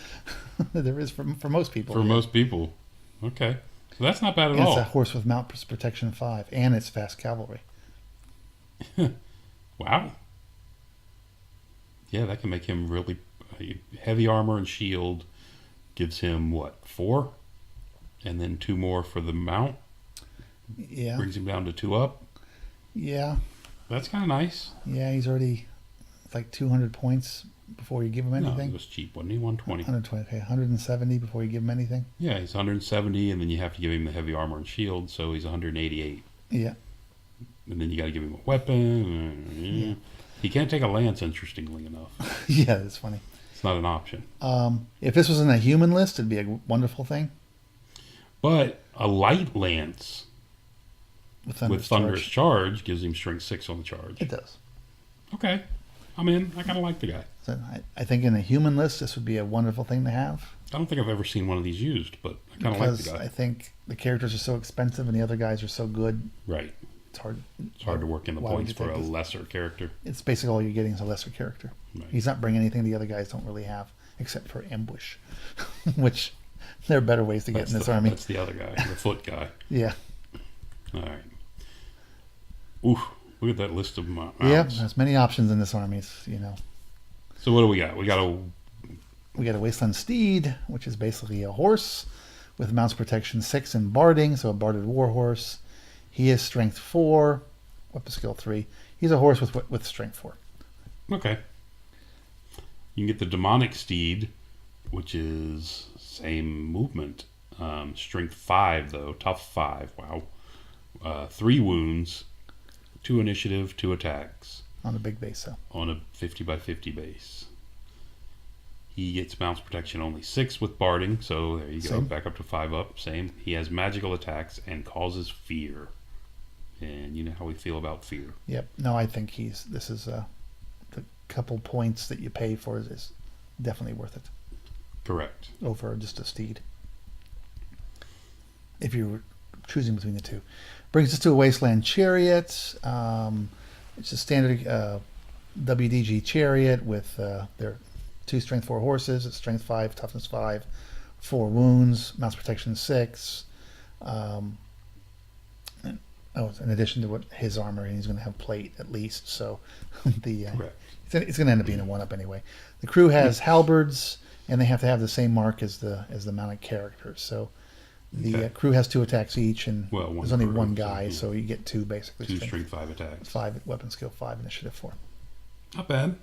There is for most people. For most people. Okay. So that's not bad at And all. it's a horse with mount protection 5, and it's fast cavalry. Wow. Yeah, that can make him really heavy armor and shield. Gives him what, 4? And then 2 more for the mount. Yeah. Brings him down to 2 up. Yeah. That's kind of nice. Yeah, he's already like 200 points before you give him No, anything. he was cheap, wasn't he? 120. 120. Okay, 170 before you give him anything. Yeah, he's 170, and then you have to give him the heavy armor and shield, so he's 188. Yeah. And then you got to give him a weapon. Yeah. He can't take a lance, interestingly enough. Yeah, that's funny. It's not an option. If this was in a human list, it'd be a wonderful thing. But a light lance With with thunderous charge gives him strength 6 on the charge. It does. Okay. I'm in. I kind of like the guy. So I think in a human list, this would be a wonderful thing to have. I don't think I've ever seen one of these used, but I kind of like the Because guy. I think the characters are so expensive and the other guys are so good. Right. It's hard. It's hard to work in the Why would points you for take a this? lesser character. It's basically all you're getting is a lesser character. Right. He's not bringing anything the other guys don't really have, except for ambush, which there are better ways to get in this army. That's the other guy, the foot guy. Yeah. All right. Ooh, look at that list of mounts. Yeah, there's many options in this army. You know, So what do we got? We got a Wasteland Steed, which is basically a horse with mounts protection 6 and barding, so a barded war horse. He is strength 4, weapon skill 3. He's a horse with strength 4. okay. You can get the demonic steed, which is same movement, strength 5 though, tough 5. Wow. 3 wounds, 2 initiative, 2 attacks On a big base, so. on a 50 by 50 base. He gets mounts protection only 6 with barding, so there you go, Same. back up to 5 up. Same. He has magical attacks and causes fear. And you know how we feel about fear. Yep. No, I think this is the couple points that you pay for is definitely worth it Correct. over just a steed. If you're choosing between the two. Brings us to a Wasteland Chariot. It's a standard WDG chariot with their 2 strength 4 horses. It's strength 5, toughness 5, 4 wounds, mounts protection 6. In addition to what his armor, and he's going to have plate at least. So Correct. it's going to end up being a 1-up anyway. The crew has halberds, and they have to have the same mark as the mounted characters. So the crew has 2 attacks each, and there's only crew, one guy, so you get 2 basically. 2 strength 5 attacks. 5 weapon skill 5 initiative 4. Not bad.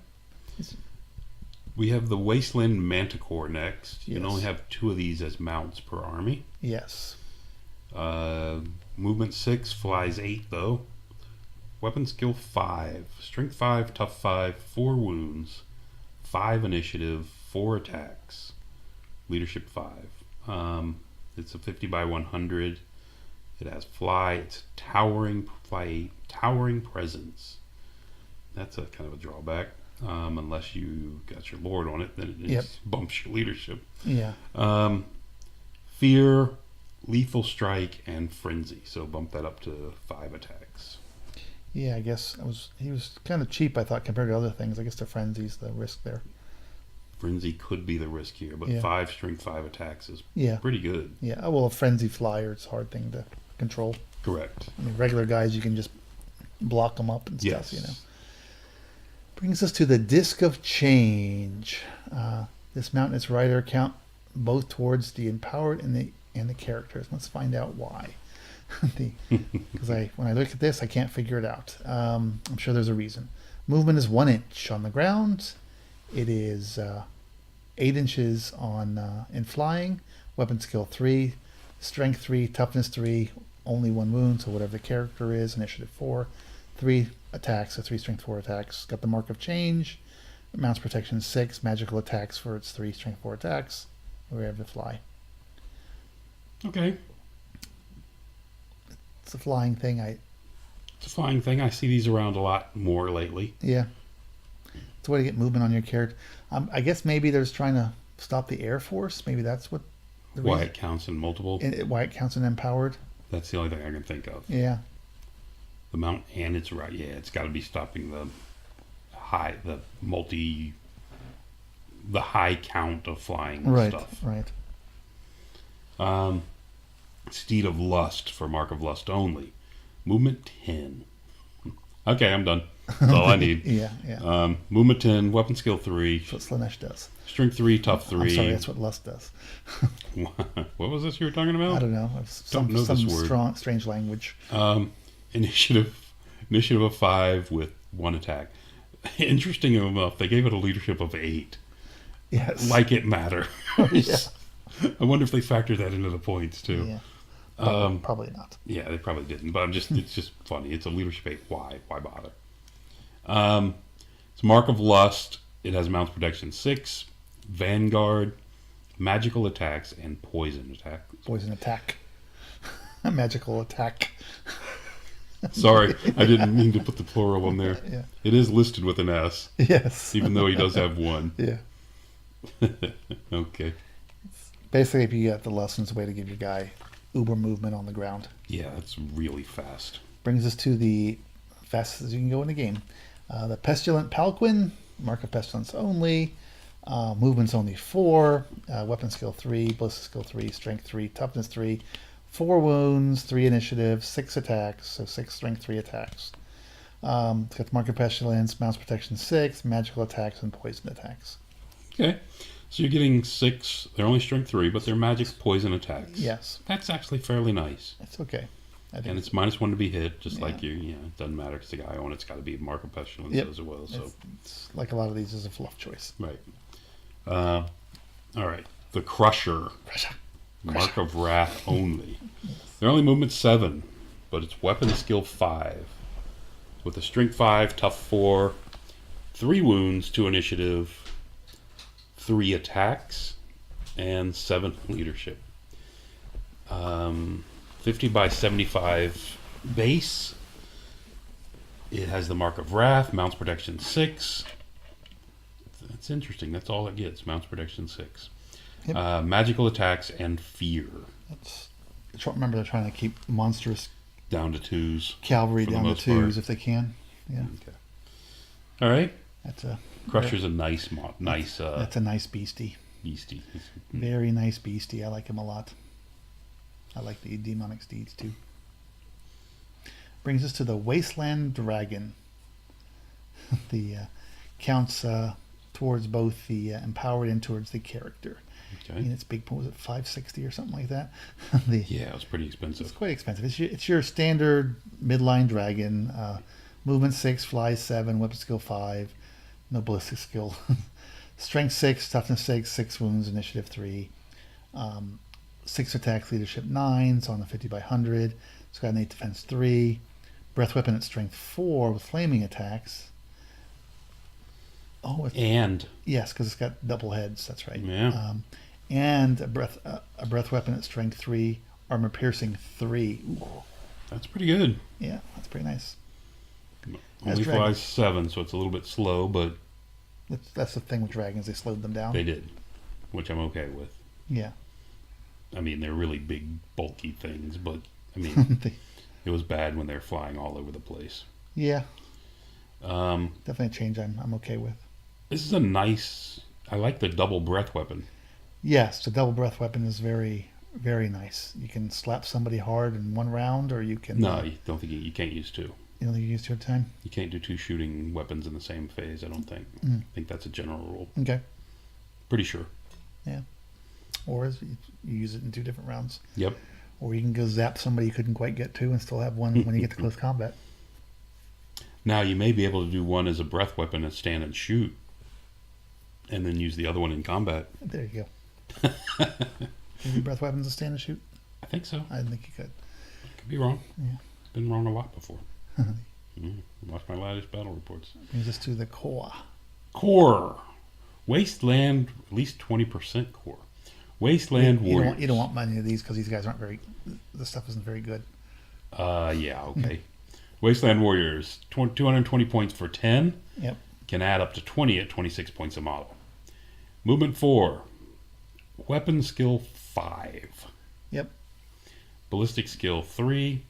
We have the Wasteland Manticore next. You can Yes. only have 2 of these as mounts per army. Yes. Movement 6, flies 8 though. Weapon skill 5, strength 5, tough 5, 4 wounds, 5 initiative, 4 attacks, leadership 5. It's a 50 by 100. It has fly. It's towering presence. That's a kind of a drawback. Unless you got your lord on it, then it bumps your leadership. Yeah. Fear, lethal strike, and frenzy. So bump that up to 5 attacks. Yeah, I guess he was kind of cheap, I thought, compared to other things. I guess the frenzy's the risk there. Frenzy could be the risk here, but 5 strength 5 attacks is pretty good. Yeah, well, a frenzy flyer, it's a hard thing to control. Correct. I mean, regular guys, you can just block them up and stuff, Yes. you know. Brings us to the Disc of Change. This mount and its rider count both towards the empowered and the characters. Let's find out why. Because when I look at this, I can't figure it out. I'm sure there's a reason. Movement is 1 inch on the ground. It is 8 inches in flying. Weapon skill 3, strength 3, toughness 3, only 1 wound, so whatever the character is. Initiative 4, 3 attacks, so 3 strength 4 attacks. Got the mark of change. Mounts protection 6, magical attacks for its 3 strength 4 attacks. We have the fly. Okay. It's a flying thing. It's a flying thing. I see these around a lot more lately. Yeah. It's a way to get movement on your character. I guess maybe they're trying to stop the Air Force. Maybe that's what the Why reason. it counts in multiple. Why it counts in empowered. That's the only thing I can think of. Yeah. The mount and its right. Yeah, it's got to be stopping the high count of flying stuff. Right. Steed of Lust for Mark of Lust only. Movement 10. Okay, I'm done. That's all I need. Yeah. Movement 10, weapon skill 3, That's what Slanesh does. strength 3, tough 3. I'm sorry, that's what Lust does. What was this you were talking about? I don't know. Don't know this word. Strange language. Initiative of 5 with 1 attack. Interesting enough, they gave it a leadership of 8. Yes. Like it matters. Yeah. I wonder if they factored that into the points too. Yeah. Probably not. Yeah, they probably didn't. But it's just funny. It's a leadership 8. Why bother? It's Mark of Lust. It has mounts protection 6, Vanguard, magical attacks, and poison attack. Poison attack. A magical attack. Sorry, I didn't mean to put the plural on there. Yeah. It is listed with an S, Yes. even though he does have one. Yeah. Okay. Basically, if you get the lessons, a way to give your guy uber movement on the ground. Yeah, it's really fast. Brings us to the fastest as you can go in the game. The Pestilent Palquin, mark of pestilence only. Movement's only 4. Weapon skill 3, ballistic skill 3, strength 3, toughness 3, 4 wounds, 3 initiative, 6 attacks, so 6 strength, 3 attacks. It's got the mark of pestilence, mounts protection 6, magical attacks, and poison attacks. Okay. So you're getting 6. They're only strength 3, but they're magic poison attacks. Yes, That's actually fairly nice. it's okay. I think And it's -1 to be hit, just like Yeah. it doesn't matter because the guy on it's got to be mark of pestilence Yep. as well. So it's like a lot of these is a fluff choice. right. All right. The Crusher, mark of wrath only. Their only movement 7, but it's weapon skill 5, with a strength 5, tough 4, 3 wounds, 2 initiative, 3 attacks, and 7 leadership. 50 by 75 base. It has the mark of wrath, mounts protection 6. That's interesting. That's all it gets. Mounts protection 6. Yep. Magical attacks and fear Remember, they're trying to keep monstrous down to 2s. cavalry For the down to most 2s part. if they can. Yeah, Okay. All right. that's a Crusher's a nice nice that's a nice beastie. beastie. Very nice beastie. I like him a lot. I like the demonic steeds too. Brings us to the Wasteland Dragon. The counts towards both the empowered and towards the character. Okay. And its big, what was it, 560 or something like that? the, Yeah, it was pretty It's expensive. quite expensive. It's your standard midline dragon. Movement 6, fly 7, weapon skill 5, no ballistic skill. Strength 6, toughness 6, 6 wounds, initiative 3. 6 attacks, leadership 9. It's on the 50 by 100. It's got an 8 defense 3. Breath weapon at strength 4 with flaming attacks. Oh, And yes, because it's got double heads. That's right. Yeah. And a breath weapon at strength 3, armor piercing 3. Ooh. that's pretty good. Yeah, that's pretty nice. Only dragon. flies 7, so it's a little bit slow, but That's the thing with dragons; they slowed them down. they did, which I'm okay with. Yeah, I mean, they're really big, bulky things, but I mean, They- it was bad when they're flying all over the place. yeah, Um, definitely a change. I'm okay with. this is a nice. I like the double breath weapon. Yes, the double breath weapon is very, very nice. You can slap somebody hard in one round, or you can. No, you don't think you can't use 2. You know, you use 2 at a time. You can't do 2 shooting weapons in the same phase. I don't think. Mm. I think that's a general rule. Okay, Pretty sure. or you use it in 2 different rounds, Yep. or you can go zap somebody you couldn't quite get to, and still have one when you get to close combat. Now you may be able to do one as a breath weapon and stand and shoot, and then use the other one in combat. There you go. Can you do breath weapons to stand and shoot? I think so. I didn't think you could. Could be wrong. Yeah. Been wrong a lot before. Watch my latest battle reports. Brings us to the core. Core. Wasteland, at least 20% core. Wasteland Warriors. You don't want many of these because these guys aren't very. The stuff isn't very good. Yeah, okay. Wasteland Warriors, 220 points for 10. Yep. Can add up to 20 at 26 points a model. Movement 4. Weapon skill 5. Yep. Ballistic skill 3.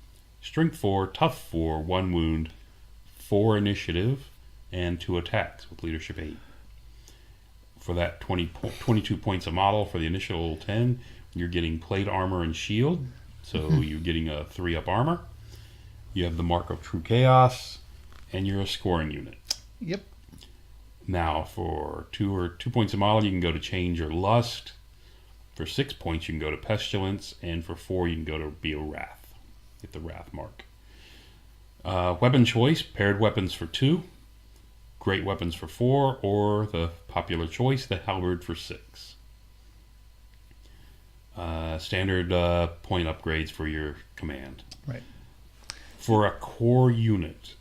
Strength 4. Tough 4. 1 wound. 4 initiative. And 2 attacks with leadership 8. For that 22 points a model for the initial 10, you're getting plate armor and shield. So you're getting a 3-up armor. You have the Mark of True Chaos. And you're a scoring unit. Yep. Now, for 2 points a model, you can go to Change or Lust. For 6 points, you can go to Pestilence. And for 4, you can go to be a Wrath. Get the Wrath mark. Weapon choice, paired weapons for 2. Great weapons for 4. Or the popular choice, the Halberd for 6. Standard point upgrades for your command. Right. For a core unit,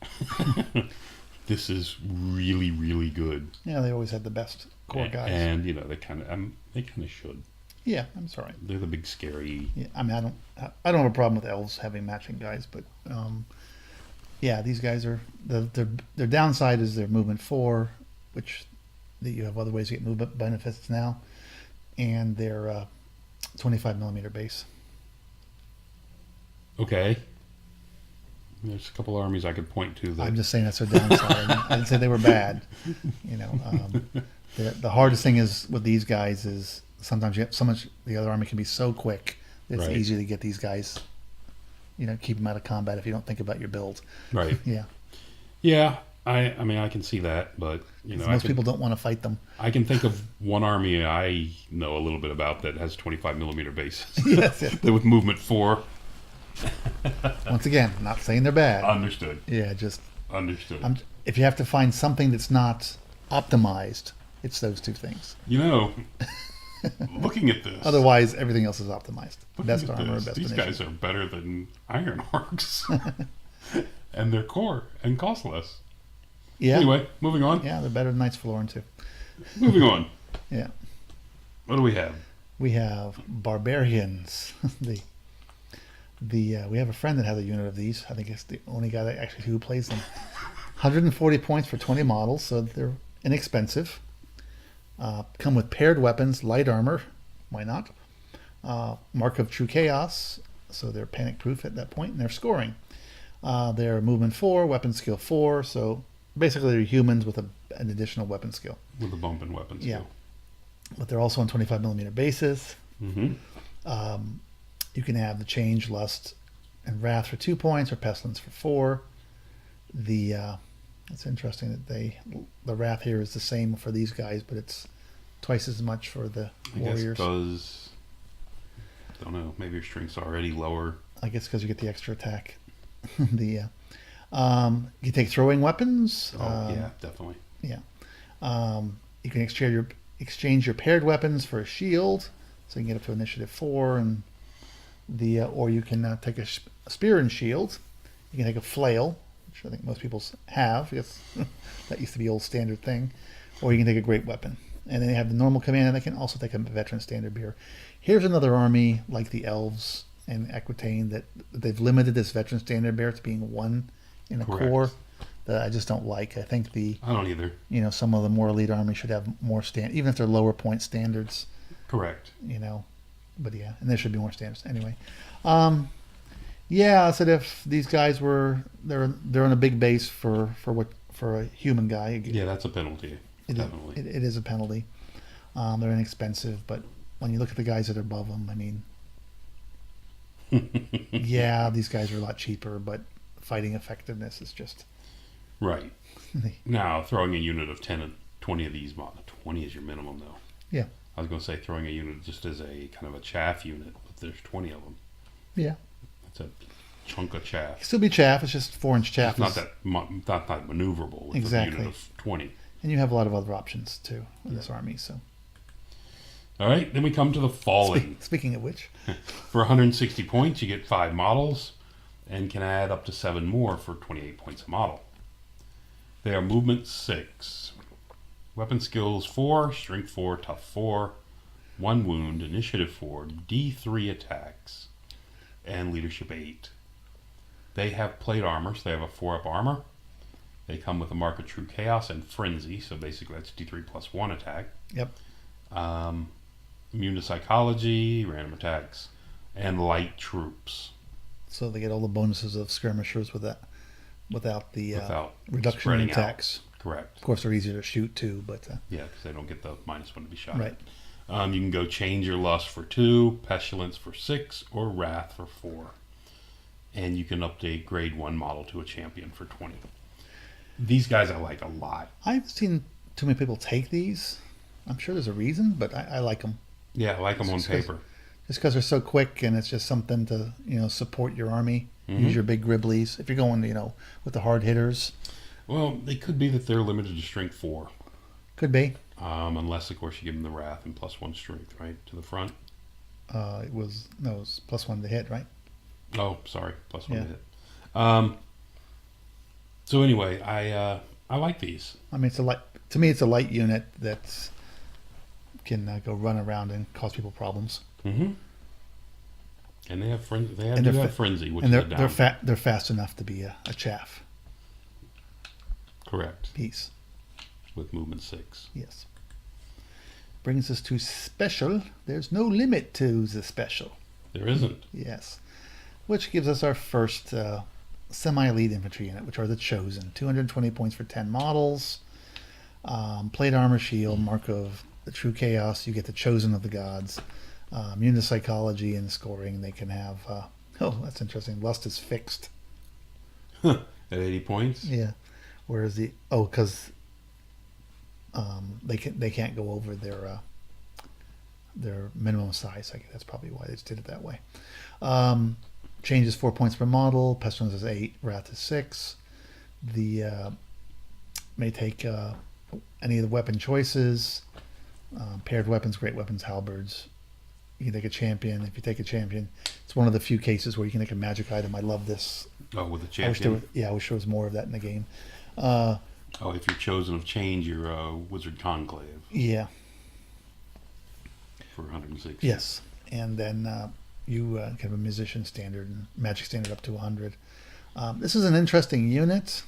this is really, really good. Yeah, they always had the best core guys. And they kind of should. Yeah, I'm sorry. They're the big scary. Yeah, I mean, I don't have a problem with elves having matching guys, but Yeah, these guys are their downside is their movement 4, which you have other ways to get movement benefits now, and their 25 millimeter base. Okay. There's a couple armies I could point to that. I'm just saying that's their downside. I didn't say they were bad. You know, the hardest thing is with these guys is sometimes you have so much. The other army can be so quick that it's Right. easy to get these guys. You know, keep them out of combat if you don't think about your build. Right. Yeah, Yeah. I mean, I can see that, but you know, most people don't want to fight them. I can think of one army I know a little bit about that has 25 millimeter bases. Yes, yes. With movement 4. Once again, not saying they're bad. Understood. Yeah, just Understood. if you have to find something that's not optimized, it's those two things. You know, looking at this. Otherwise, everything else is optimized. looking Best at armor, this, best these finish. guys are better than Iron Orcs. And they're core and cost less. Yeah, Anyway, moving on. yeah, they're better than Knights of Florin too. Moving on. Yeah, What do we have? we have barbarians. We have a friend that has a unit of these. I think it's the only guy that actually who plays them. 140 points for 20 models, so they're inexpensive. Come with paired weapons, light armor. Why not? Mark of True Chaos, so they're panic proof at that point, and they're scoring. They're movement 4, weapon skill 4, so basically they're humans with an additional weapon skill. With the bump and weapons. Yeah. But they're also on 25 millimeter bases. Mm-hmm. You can have the Change, Lust, and Wrath for 2 points, or Pestilence for 4. It's interesting that the Wrath here is the same for these guys, but it's twice as much for the Warriors. Because, don't know, maybe your strength's already lower. I guess because you get the extra attack. You take throwing weapons. Yeah, definitely. Yeah. You can exchange your paired weapons for a shield, so you can get up to initiative 4, and or you can take a spear and shield. You can take a flail, which I think most people have. Yes, that used to be old standard thing. Or you can take a great weapon, and then they have the normal command, and they can also take a veteran standard bearer. Here's another army like the Elves and Aquitaine that they've limited this veteran standard bearer to being 1 in a Correct. core. That I just don't like. I think I don't either. some of the more elite armies should have more even if they're lower point standards. Correct. But yeah, and there should be more standards anyway. Yeah, I said if these guys they're on a big base for a human guy. Yeah, that's a penalty. Definitely. It is a penalty. They're inexpensive, but when you look at the guys that are above them, I mean, yeah, these guys are a lot cheaper, but fighting effectiveness is just Right. Now, throwing a unit of 10 and 20 of these, 20 is your minimum, though. Yeah. I was going to say throwing a unit just as a kind of a chaff unit, but there's 20 of them. Yeah. It's a chunk of chaff. Still be chaff. It's just 4-inch chaff. It's not that maneuverable with Exactly. a unit of 20. And you have a lot of other options too in this army. So All right, then we come to the Fallen. speaking of which, For 160 points, you get 5 models and can add up to 7 more for 28 points a model. They are movement 6, weapon skills 4, strength 4, tough 4, 1 wound, initiative 4, D3 attacks, and leadership 8. They have plate armor, so they have a 4-up armor. They come with a mark of True Chaos and Frenzy, so basically that's D3 plus 1 attack. yep. Immune to psychology, random attacks, and light troops. So they get all the bonuses of skirmishers without the Without reduction in spreading out. attacks. Correct. Of course, they're easier to shoot too, but Yeah, because they don't get the -1 to be shot. right. You can go Change Your Lust for 2, Pestilence for 6, or Wrath for 4. And you can update grade 1 model to a champion for 20. These guys I like a lot. I haven't seen too many people take these. I'm sure there's a reason, but I like them Yeah, I like them on Just 'cause- paper. just because they're so quick, and it's just something to support your army. Mhm. Use your big Griblies if you're going with the hard hitters. Well, it could be that they're limited to strength 4. Could be. Unless, of course, you give them the Wrath and +1 strength, right? To the front. It was +1 to hit, right? Oh, sorry. +1 Yeah. to hit. So anyway, I like these. I mean, to me, it's a light unit that can go run around and cause people problems. Mm-hmm. And they have frenzy. And Do they're have fa- frenzy, which and is a down. they're fast enough to be a chaff Correct. piece. With movement 6. Yes. Brings us to special. There's no limit to the special. There isn't. Yes. Which gives us our first semi-elite infantry unit, which are the Chosen. 220 points for 10 models. Plate armor, shield, mark of the true chaos. You get the Chosen of the gods. Immune to psychology and scoring. They can have. Oh, that's interesting. Lust is fixed. At 80 points. Yeah. Whereas because they can't go over their minimum size. I guess that's probably why they just did it that way. Changes 4 points per model. Pestilence is 8. Wrath is 6. The may take any of the weapon choices. Paired weapons, great weapons, halberds. You can take a champion. If you take a champion, it's one of the few cases where you can take a magic item. I love this. Oh, with the I wish champion. I wish there was more of that in the game. Oh, if you're chosen of change, you're Wizard Conclave Yeah. for 160. Yes. And then you can have a musician standard and magic standard up to 100. This is an interesting unit.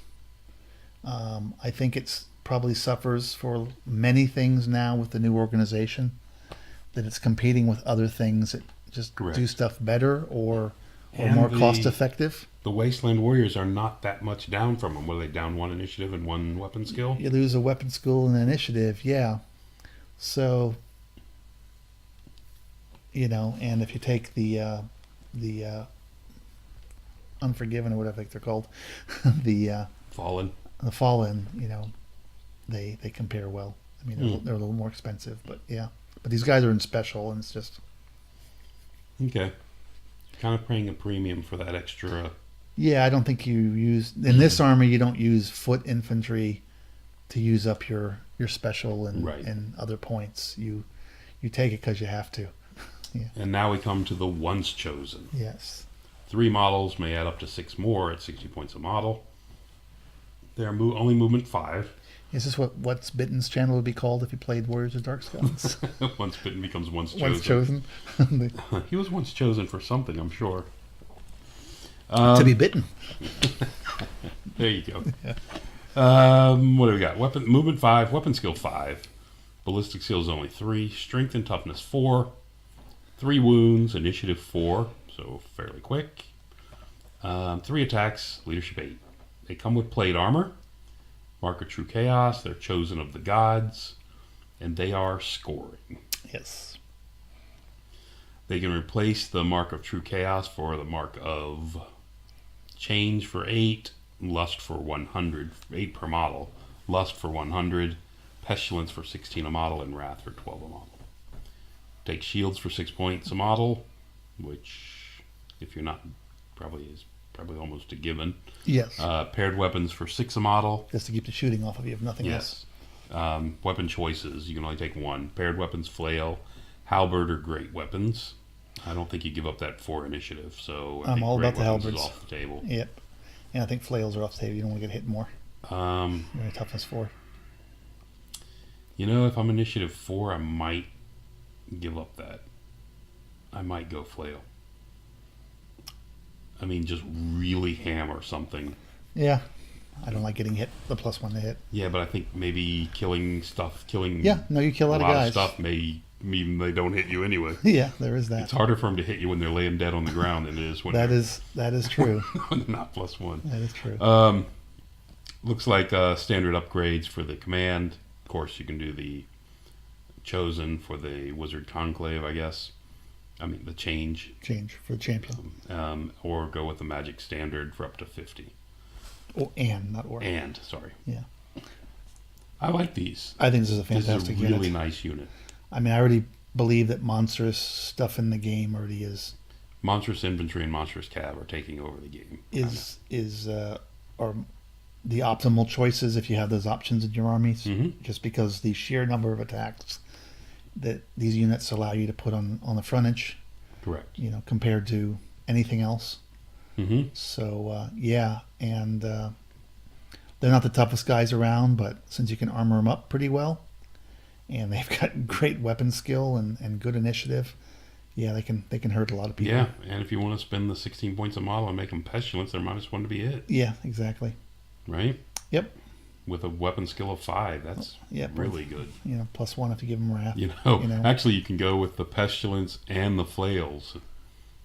I think it's probably suffers for many things now with the new organization, that it's competing with other things that just Correct. do stuff better or And more the- cost effective. The Wasteland Warriors are not that much down from them. Were they down 1 initiative and 1 weapon skill? You lose a weapon school and an initiative, yeah. So, and if you take the Unforgiven or whatever they're called, the Fallen. Fallen, they compare well. I mean, they're a little more expensive, but yeah. But these guys are in special, and it's just Okay. Kind of paying a premium for that extra. yeah. I don't think you use in this army. You don't use foot infantry to use up your special and Right. and other points. You take it because you have to. And now we come to the once chosen. Yes. 3 models may add up to 6 more at 60 points a model. They're only movement 5. Is this what's Bitten's channel would be called if he played Warriors of Dark Skies? Once bitten becomes once chosen. Once chosen. He was once chosen for something, I'm sure. To be bitten. There you go. What do we got? Movement 5, weapon skill 5, ballistic skills only 3, strength and toughness 4, 3 wounds, initiative 4, so fairly quick. 3 attacks, leadership 8. They come with plate armor, mark of true chaos. They're chosen of the gods, and they are scoring. Yes. They can replace the mark of true chaos for the mark of change for 8, lust for 100, 8 per model, lust for 100, pestilence for 16 a model, and wrath for 12 a model. Take shields for 6 points a model, which, if you're not, probably almost a given. Yes. Paired weapons for 6 a model. Just to keep the shooting off of you, if nothing else. Yes. Weapon choices, you can only take 1. Paired weapons, flail, halberd, or great weapons. I don't think you give up that 4 initiative, so I I'm think all great about the weapons halberds. is off the table. Yep. And I think flails are off the table. You don't want to get hit more. You're in toughness 4. If I'm initiative 4, I might give up that. I might go flail. I mean, just really hammer something. Yeah. I don't like getting hit. The +1 to hit. Yeah, but I think maybe killing Yeah. No, you kill a lot of guys. stuff may mean they don't hit you anyway. Yeah, there is that. It's harder for them to hit you when they're laying dead on the ground than it is when That they're is true. not +1. That is true. Looks like standard upgrades for the command. Of course, you can do the chosen for the Wizard Conclave, I guess. I mean, the change. Change for the champion. Or go with the magic standard for up to 50. Not or. And, sorry. Yeah. I like these. I think this is a This fantastic is a really unit. nice unit. I mean, I already believe that monstrous stuff in the game already is Monstrous Infantry and Monstrous Cav are taking over the game. are the optimal choices if you have those options in your armies. Mhm. Just because the sheer number of attacks that these units allow you to put on the frontage, Correct. compared to anything else. Mm-hmm. So and they're not the toughest guys around, but since you can armor them up pretty well, and they've got great weapon skill and good initiative, Yeah, they can hurt a lot of people. Yeah, and if you want to spend the 16 points a model and make them pestilence, they're -1 to be hit. Yeah, exactly. Right? Yep. With a weapon skill of 5, that's really good. +1 if you give them wrath. Actually, you can go with the pestilence and the flails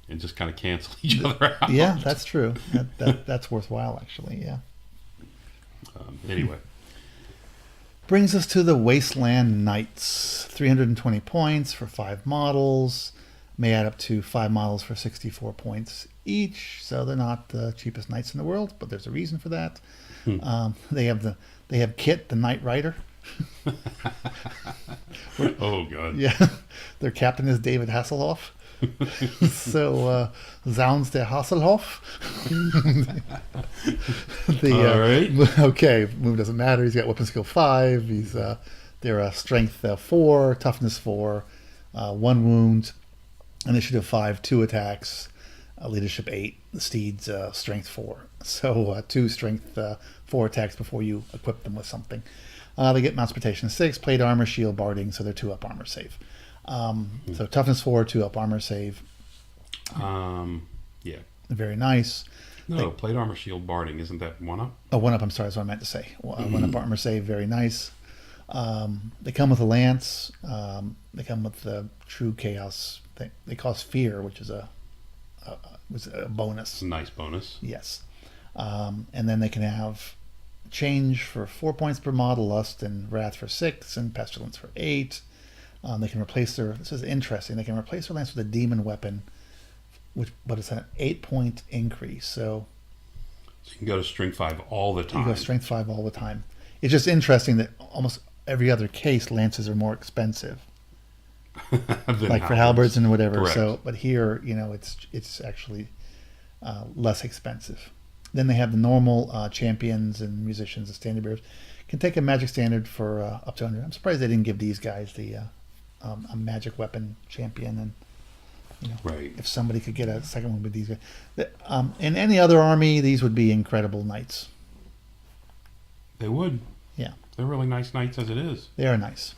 and just kind of cancel each other out. Yeah, that's true. That's worthwhile, actually. Yeah. Anyway. Brings us to the Wasteland Knights. 320 points for 5 models. May add up to 5 models for 64 points each. So they're not the cheapest knights in the world, but there's a reason for that. They have Kit, the Knight Rider. Oh God. Yeah, their captain is David Hasselhoff. So Zounds der Hasselhoff. All right. Okay, move doesn't matter. He's got weapon skill 5. They're strength 4, toughness 4, 1 wound, initiative 5, 2 attacks, leadership 8. The steeds strength 4. So 2 strength 4 attacks before you equip them with something. They get transportation 6, plate armor, shield, barding, so they're 2 up armor save. So toughness 4, 2 up armor save. Yeah. Very nice. No, plate armor, shield, barding, isn't that 1 up? Oh, 1 up. I'm sorry, that's what I meant to say. 1 up armor save. Very nice. They come with a lance. They come with the true chaos. They cause fear, which is a bonus. It's a nice bonus. Yes. And then they can have change for 4 points per model, lust and wrath for 6, and pestilence for 8. They can replace this is interesting, they can replace their lance with a demon weapon, but it's an 8-point increase. So you can go to strength 5 all the time. You go strength 5 all the time. It's just interesting that almost every other case, lances are more expensive. Like for halberds and whatever. Correct. So, but here, it's actually less expensive. Then they have the normal champions and musicians, the standard bearers. Can take a magic standard for up to 100. I'm surprised they didn't give these guys a magic weapon champion, and right. If somebody could get a second one with these guys. In any other army, these would be incredible knights. They would. Yeah. They're really nice knights as it is. They are nice.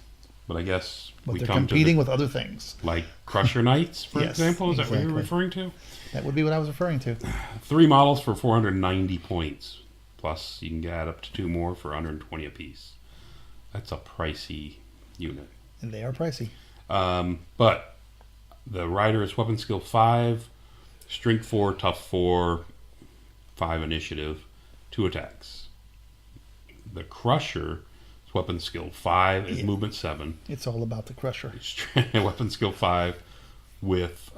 But I guess But they're competing with other things. Like Crusher Knights, for Yes, example. Is that what exactly. you're referring to? That would be what I was referring to. 3 models for 490 points. Plus, you can add up to 2 more for 120 apiece. That's a pricey unit. And they are pricey. But the rider is weapon skill 5, strength 4, tough 4, 5 initiative, 2 attacks. The Crusher is weapon skill 5, is movement 7. It's all about the Crusher. Weapon skill 5 with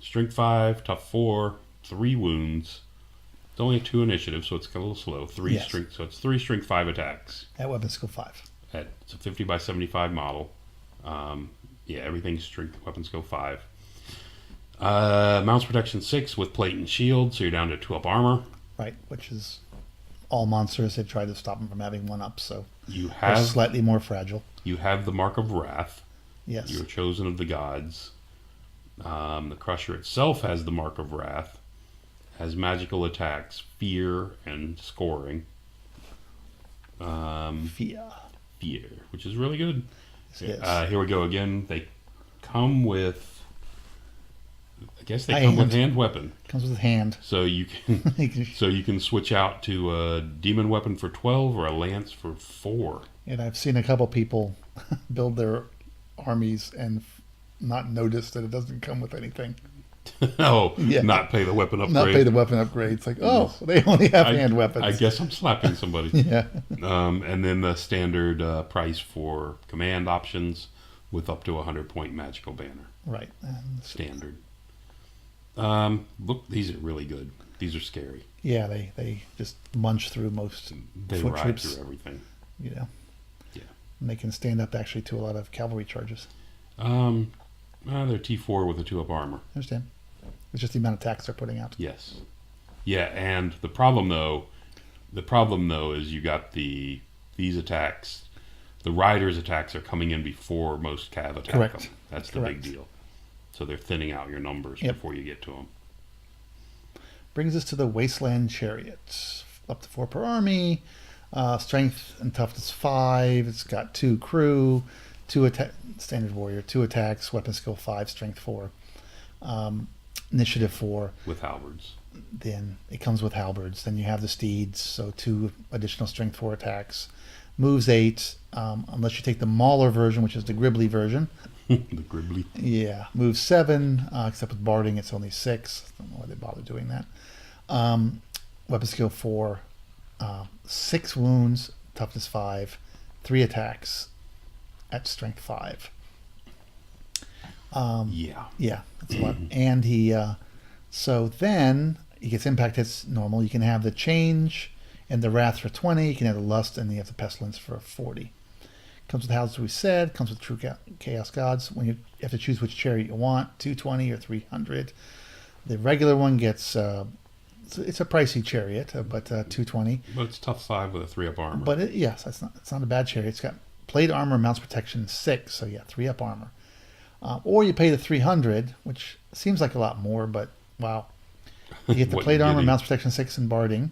strength 5, tough 4, 3 wounds. It's only a 2 initiative, so it's a little slow. 3 strength, so it's 3 strength 5 attacks. At weapon skill 5. It's a 50 by 75 model. Everything's strength weapon skill 5. Mounts protection 6 with plate and shield, so you're down to 2 up armor. Right, which is all monsters. They've tried to stop them from having 1 up, so You they're have slightly more fragile. you have the mark of wrath. Yes. You're chosen of the gods. The Crusher itself has the mark of wrath. Has magical attacks, fear, and scoring. Fear, which is really good. Yes. Here we go again. They come with, I guess they come with hand weapon. Comes with hand. So you can switch out to a demon weapon for 12 or a lance for 4. And I've seen a couple people build their armies and not notice that it doesn't come with anything. Not pay the weapon upgrade. Not pay the weapon upgrade. It's like, they only have hand weapons. I guess I'm slapping somebody. Yeah. And then the standard price for command options with up to a 100-point magical banner. Right. Standard. Look, these are really good. These are scary. Yeah, they just munch through most They foot ride troops. through everything. Yeah. Yeah. And they can stand up actually to a lot of cavalry charges. They're T4 with a 2 up armor. I understand. It's just the amount of attacks they're putting out. Yes. Yeah, and the problem though is you got these attacks. The riders' attacks are coming in before most cav attack Correct. them. That's the big deal. So they're thinning out your numbers before you get to them. Brings us to the Wasteland Chariots. Up to 4 per army. Strength and toughness 5. It's got 2 crew, 2 standard warrior, 2 attacks, weapon skill 5, strength 4. Initiative 4. With halberds. Then it comes with halberds. Then you have the steeds, so 2 additional strength 4 attacks. Moves 8, unless you take the Mauler version, which is the Gribbly version. The Gribbly. Yeah. Moves 7, except with Barding it's only 6. I don't know why they bother doing that. Weapon skill 4, 6 wounds, toughness 5, 3 attacks at strength 5. Yeah. Yeah, that's a lot. And so then he gets impact hits normal. You can have the change and the wrath for 20. You can have the lust and you have the pestilence for 40. Comes with houses we said. Comes with true chaos gods. When you have to choose which chariot you want, 220 or 300. The regular one gets it's a pricey chariot, but 220. But it's tough 5 with a 3-up armor. But yes, it's not a bad chariot. It's got plate armor, mounts protection 6. So yeah, 3-up armor. Or you pay the 300, which seems like a lot more, but wow. You get the plate armor, mounts protection 6, and barding.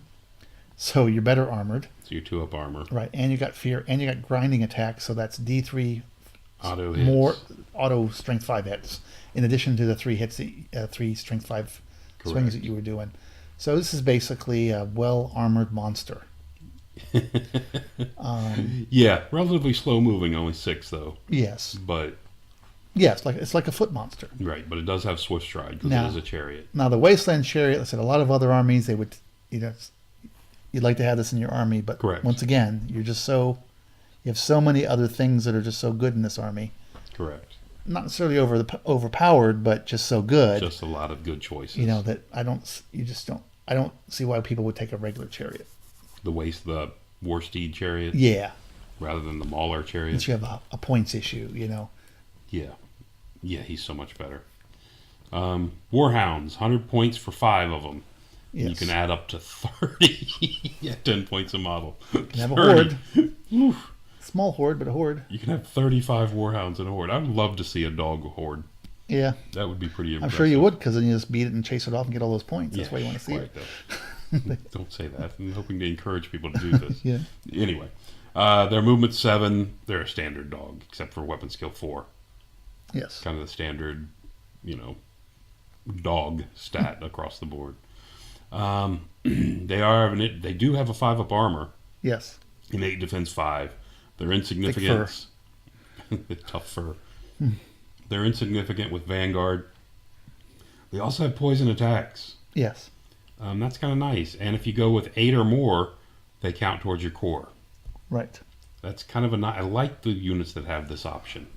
So you're better armored. So you're 2-up armor. Right, and you got fear, and you got grinding attack, so that's D3 auto hits. More auto strength 5 hits, in addition to the 3 hits, 3 strength 5 swings that you were doing. So this is basically a well-armored monster. Yeah, relatively slow moving, only 6 though. Yes. But yes, it's like a foot monster. Right, but it does have swift stride because it is a chariot. Now the Wasteland Chariot, I said a lot of other armies they would, you'd like to have this in your army, but correct. Once again, you have so many other things that are just so good in this army. Correct. Not necessarily overpowered, but just so good. Just a lot of good choices. That I don't see why people would take a regular chariot. The War Steed chariot. Yeah. Rather than the Mauler chariot. Since you have a points issue, Yeah. Yeah, he's so much better. Warhounds, 100 points for 5 of them. Yes. You can add up to 30 at 10 points a model. You can have a horde. Small horde, but a horde. You can have 35 warhounds in a horde. I would love to see a dog horde. Yeah. That would be pretty impressive. I'm sure you would, because then you just beat it and chase it off and get all those points. That's why you want to see it. Don't say that. I'm hoping to encourage people to do this. Yeah. Anyway, their movement 7. They're a standard dog, except for weapon skill 4. Yes. Kind of the standard, dog stat across the board. They do have a 5-up armor. Yes. Innate defense 5. They're insignificant. Tough fur. They're insignificant with Vanguard. They also have poison attacks. Yes. That's kind of nice. And if you go with 8 or more, they count towards your core. Right. That's kind of I like the units that have this option.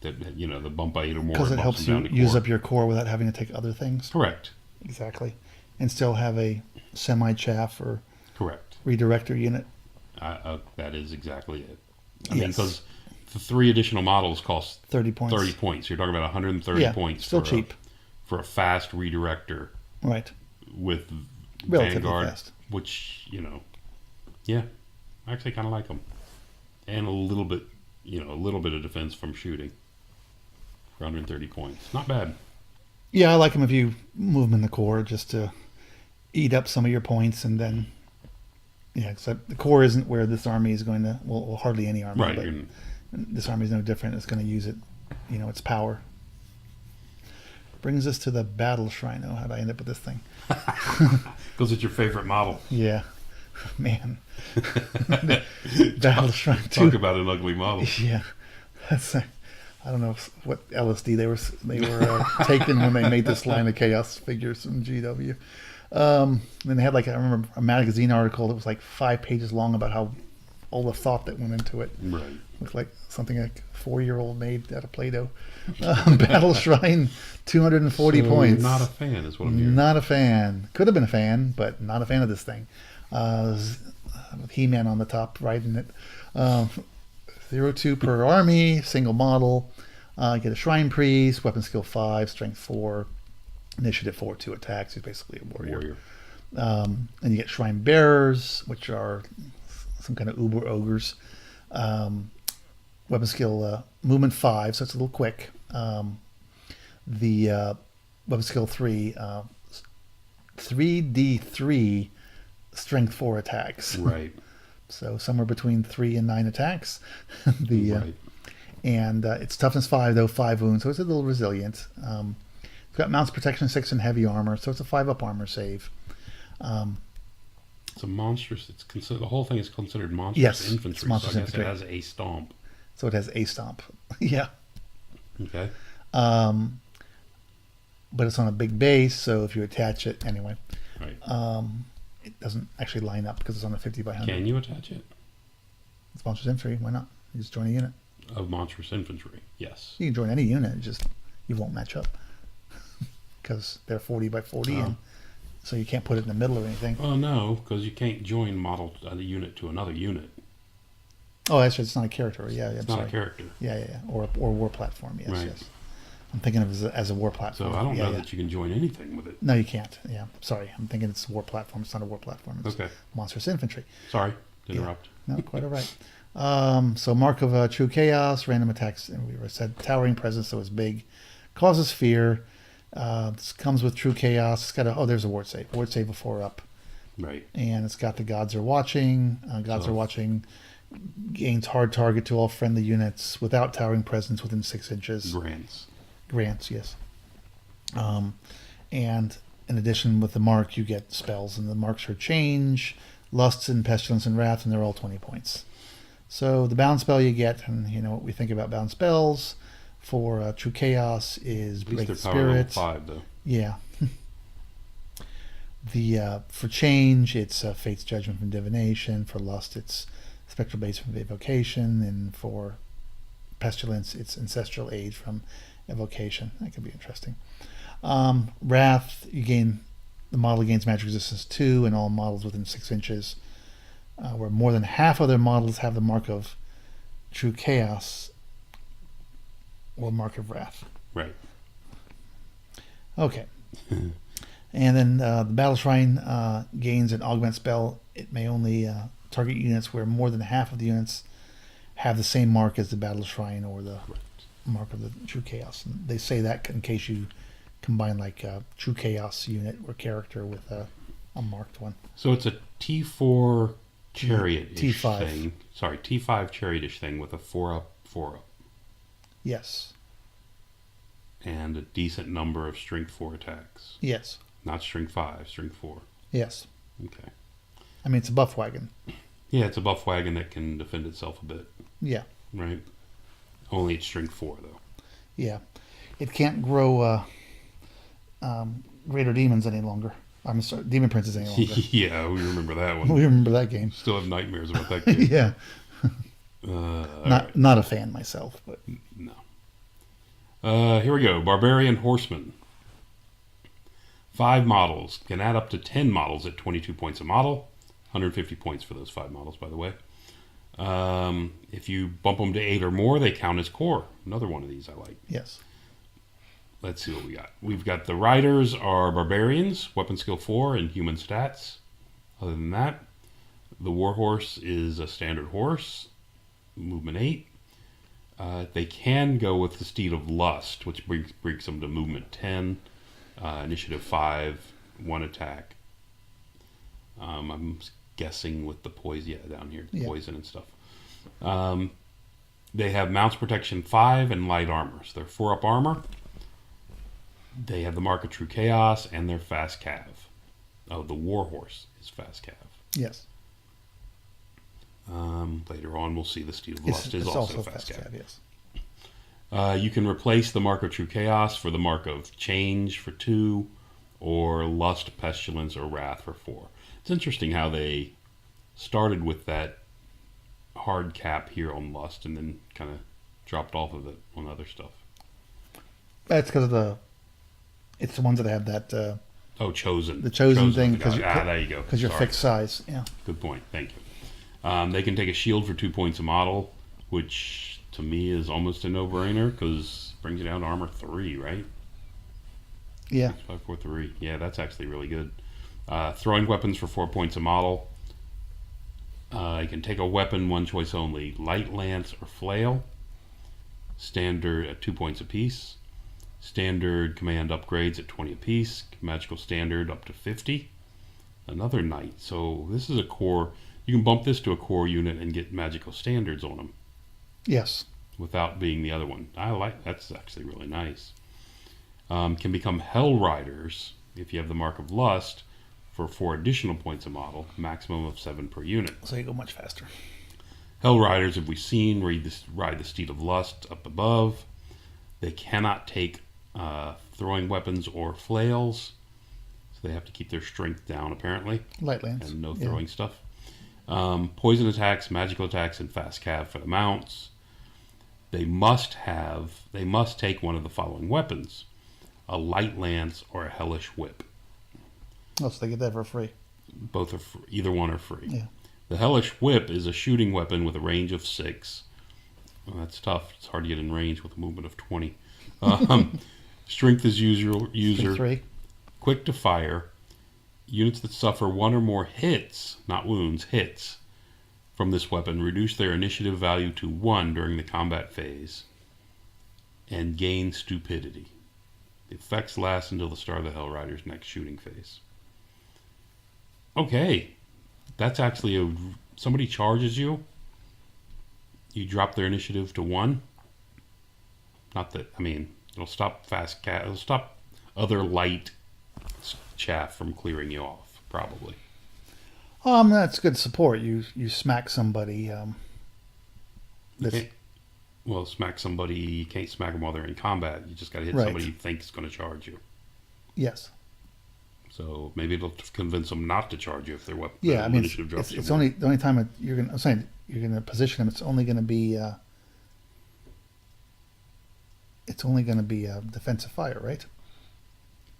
That the bump by 8 or more. Because it helps you use up your core without having to take other things. Correct. Exactly. And still have a semi-chaff or correct redirector unit. That is exactly it. I mean, because the 3 additional models cost 30 points. 30 points. You're talking about 130 points. Still cheap. For a fast redirector. Right. With relatively Vanguard, fast. Which, I actually kind of like them. And a little bit of defense from shooting. For 130 points. Not bad. Yeah, I like them if you move them in the core just to eat up some of your points, and then except the core isn't where this army is going to. Well, hardly any army, right? But this army is no different. It's going to use it, its power. Brings us to the battle shrine. Oh, how did I end up with this thing? Because it's your favorite model. Yeah, man. Battle shrine. Talk about an ugly model. Yeah, that's. I don't know what LSD they were taking when they made this line of chaos figures from GW. Then they had I remember a magazine article that was 5 pages long about how all the thought that went into it. Right. Looked like something a 4-year-old made out of Play-Doh. Battle Shrine, 240 points. You're not a fan, is what I'm hearing. Not a fan. Could have been a fan, but not a fan of this thing. With He-Man on the top riding it. 0-2 per army, single model. Get a Shrine Priest, weapon skill 5, strength 4, initiative 4, 2 attacks. He's basically a warrior. And you get Shrine Bearers, which are some kind of uber ogres. Weapon skill movement 5, so it's a little quick. The weapon skill 3, 3d3 strength 4 attacks. Right. So somewhere between 3 and 9 attacks. Right. And it's toughness 5, though 5 wounds, so it's a little resilient. It's got mounts protection 6 and heavy armor, so it's a 5-up armor save. It's a monstrous. It's considered, the whole thing is considered monstrous Yes, infantry. it's monstrous so I guess infantry. it has a stomp. So it has a stomp. Yeah. Okay. But it's on a big base, so if you attach it, anyway, Right. it doesn't actually line up because it's on a 50 by 100. Can you attach it? It's monstrous infantry. Why not? You just join a unit. Of monstrous infantry. Yes. You can join any unit. Just you won't match up because they're 40 by 40, and so you can't put it in the middle or anything. Oh no, because you can't join model a unit to another unit. Oh, actually, it's not a character. Yeah, It's I'm not sorry. a character. Yeah. Or war platform. Yes, Right. yes. I'm thinking of it as a war platform. So I don't yeah, know yeah. that you can join anything with it. No, you can't. Yeah, sorry. I'm thinking it's a war platform. It's not a war platform. It's Okay. monstrous infantry. Sorry to interrupt. No, quite all right. So mark of true chaos, random attacks, and we said towering presence, so it's big, causes fear. This comes with true chaos. It's got there's a ward save. Ward save of 4-up, Right. and it's got the gods are watching. Gods So- are watching. Gains hard target to all friendly units without towering presence within 6 inches. Grants, yes. And in addition, with the mark, you get spells, and the marks are change, lusts, and pestilence, and wrath, and they're all 20 points. So the bound spell you get, and you know what we think about bound spells for true chaos is At least break they're the power level spirit. 5 though. Yeah. The for change, it's fate's judgment from divination. For lust, it's spectral base from evocation, and for pestilence, it's ancestral aid from evocation. That could be interesting. Wrath, the model gains magic resistance 2, and all models within 6 inches. Where more than half of their models have the mark of true chaos or mark of wrath. Right. Okay. And then the Battle Shrine gains an augment spell. It may only target units where more than half of the units have the same mark as the Battle Shrine or the mark of the True Chaos. And they say that in case you combine like a True Chaos unit or character with a marked one. So it's a T4 chariot-ish T5. thing. Sorry, T5 chariot-ish thing with a 4-up, 4-up. Yes. And a decent number of strength 4 attacks. Yes. Not strength 5, strength 4. Yes. Okay. I mean, it's a buff wagon. Yeah, it's a buff wagon that can defend itself a bit. Yeah. Right? Only it's strength 4, though. Yeah. It can't grow Greater Demons any longer. I'm sorry, Demon Princes any longer. Yeah, we remember that one. We remember that game. Still have nightmares about that game. Yeah. Alright. Not a fan myself, but No. Here we go. Barbarian Horseman. 5 models. Can add up to 10 models at 22 points a model. 150 points for those 5 models, by the way. If you bump them to 8 or more, they count as core. Another one of these I like. yes. Let's see what we got. We've got the riders are barbarians, weapon skill 4, and human stats. Other than that, the warhorse is a standard horse, movement 8. They can go with the steed of lust, which brings them to movement 10, initiative 5, 1 attack. I'm guessing with the poison down here, poison and stuff. They have mounts protection 5 and light armor, so they're 4-up armor. They have the mark of true chaos, and they're fast cav. Oh, the warhorse is fast cav. Yes. Later on, we'll see the steed of lust is also fast cav. Yes. You can replace the mark of true chaos for the mark of change for 2, or lust, pestilence, or wrath for 4. It's interesting how they started with that hard cap here on lust, and then kind of dropped off of it on other stuff. That's because of it's the ones that have that Oh, chosen. the chosen thing because because there you go. you're Sorry. fixed size. Yeah. Good point. Thank you. They can take a shield for 2 points a model, which to me is almost a no-brainer because it brings you down to armor 3, right? Yeah. 5, 4, 3. Yeah, that's actually really good. Throwing weapons for 4 points a model. You can take a weapon, one choice only: light lance or flail. Standard at 2 points apiece. Standard command upgrades at 20 apiece. Magical standard up to 50. Another knight. So this is a core. You can bump this to a core unit and get magical standards on them. Yes. without being the other one. That's actually really nice. Can become Hell Riders if you have the Mark of Lust for 4 additional points a model, maximum of 7 per unit. So you go much faster. Hell Riders, have we seen, ride the Steed of Lust up above. They cannot take throwing weapons or flails, so they have to keep their strength down apparently. Light lance. And no throwing stuff. Poison attacks, magical attacks, and fast cav for the mounts. They must take one of the following weapons: a light lance or a hellish whip. Oh, so they get that for free. Both are free. Either one are free. Yeah. The hellish whip is a shooting weapon with a range of 6. Well, that's tough. It's hard to get in range with a movement of 20. Strength is user 3. quick to fire. Units that suffer 1 or more hits, not wounds, hits, from this weapon reduce their initiative value to 1 during the combat phase and gain stupidity. The effects last until the start of the Hell Rider's next shooting phase. Okay, that's actually somebody charges you, you drop their initiative to 1. Not that, I mean, it'll stop it'll stop other light chaff from clearing you off, probably. That's good support. You smack somebody. Smack somebody. You can't smack them while they're in combat. You just got to hit somebody you think is going to charge you. Yes. So maybe it'll convince them not to charge you if their weapon. Yeah, I mean, initiative drops. it's only the only time you're going to position them. It's only going to be. It's only going to be a defensive fire, right?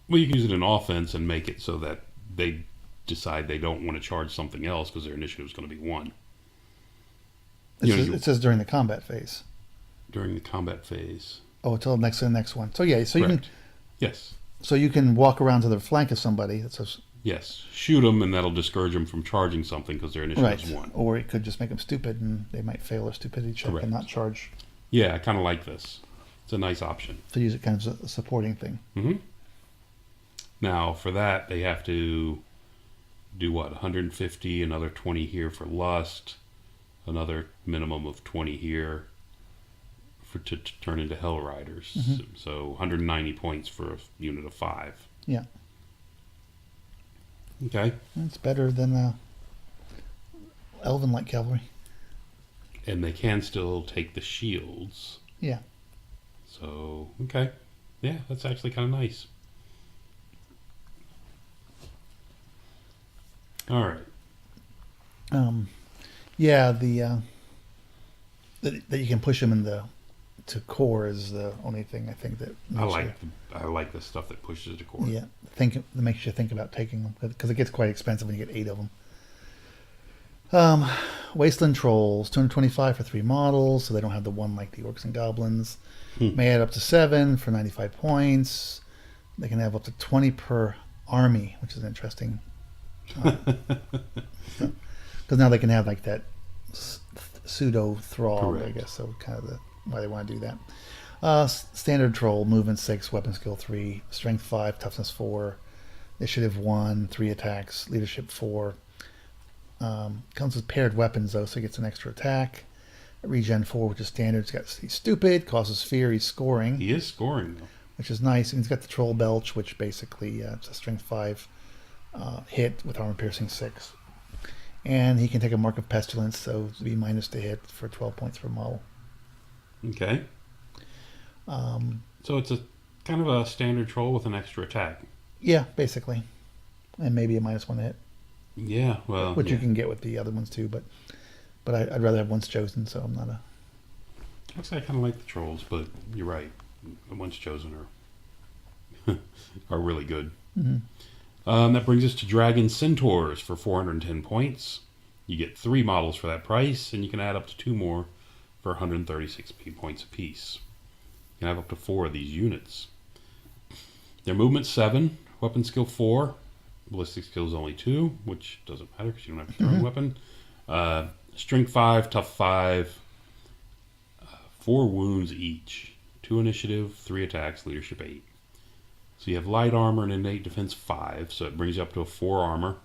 Well, you can use it in offense and make it so that they decide they don't want to charge something else because their initiative is going to be 1. It says during the combat phase. During the combat phase. Oh, until the next one. So yeah, so Correct. you can. Yes. So you can walk around to the flank of somebody. That says. Yes, shoot them, and that'll discourage them from charging something because their initiative is 1. Or it could just make them stupid, and they might fail their stupidity check Correct. and not charge. Yeah, I kind of like this. It's a nice option. To use it kind of as a supporting thing. Mm-hmm. Now, for that, they have to do what? 150, another 20 here for lust, another minimum of 20 here to turn into Hell Riders. Mm-hmm. So 190 points for a unit of 5. Yeah. Okay. It's better than Elven Light Cavalry. And they can still take the shields. Yeah. So, okay. Yeah, that's actually kind of nice. All right. Yeah, that you can push them to core is the only thing I think that I like the stuff that pushes to core. Yeah, that makes you think about taking them because it gets quite expensive when you get 8 of them. Wasteland Trolls, 225 for 3 models, so they don't have the 1 like the Orcs and Goblins. May add up to 7 for 95 points. They can have up to 20 per army, which is interesting. Because now they can have like that pseudo thrall, I guess. So kind of why they want to do that. Standard Troll, movement 6, weapon skill 3, strength 5, toughness 4, initiative 1, 3 attacks, leadership 4. Comes with paired weapons though, so he gets an extra attack. Regen 4, which is standard. He's stupid, causes fear. He's scoring. He is scoring though, which is nice. And he's got the Troll Belch, which basically it's a strength 5 hit with armor piercing 6. And he can take a Mark of Pestilence, so it'd be minus to hit for 12 points per model. Okay. So it's a kind of a standard troll with an extra attack. Yeah, basically. And maybe a -1 to hit. Yeah, well, which you can get with the other ones too, but I'd rather have Once Chosen, so I'm not a. Actually, I kind of like the trolls, but you're right. The Once Chosen are really good. Mm-hmm. That brings us to Dragon Centaurs for 410 points. You get 3 models for that price, and you can add up to 2 more for 136 points apiece. You can have up to 4 of these units. Their movement 7, weapon skill 4, ballistic skill is only 2, which doesn't matter because you don't have a throwing weapon. Strength 5, tough 5, 4 wounds each, 2 initiative, 3 attacks, leadership 8. So you have light armor and innate defense 5, so it brings you up to a 4 armor.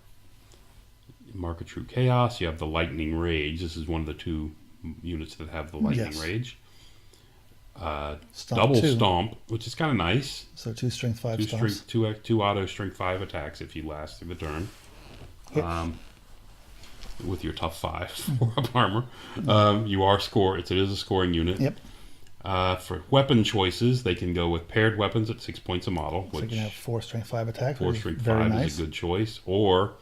Mark of True Chaos. You have the Lightning Rage. This is one of the 2 units that have the Lightning Rage. Stomp double 2. stomp, which is kind of nice. So 2 strength 5 Two stomps. strength, two auto strength 5 attacks if you last through the turn. Yep. With your tough 5 4-up armor, you are it is a scoring unit. Yep. For weapon choices, they can go with paired weapons at 6 points a model, So you which can have 4 strength 5 attacks. 4 which is strength very 5 nice. is a good choice, or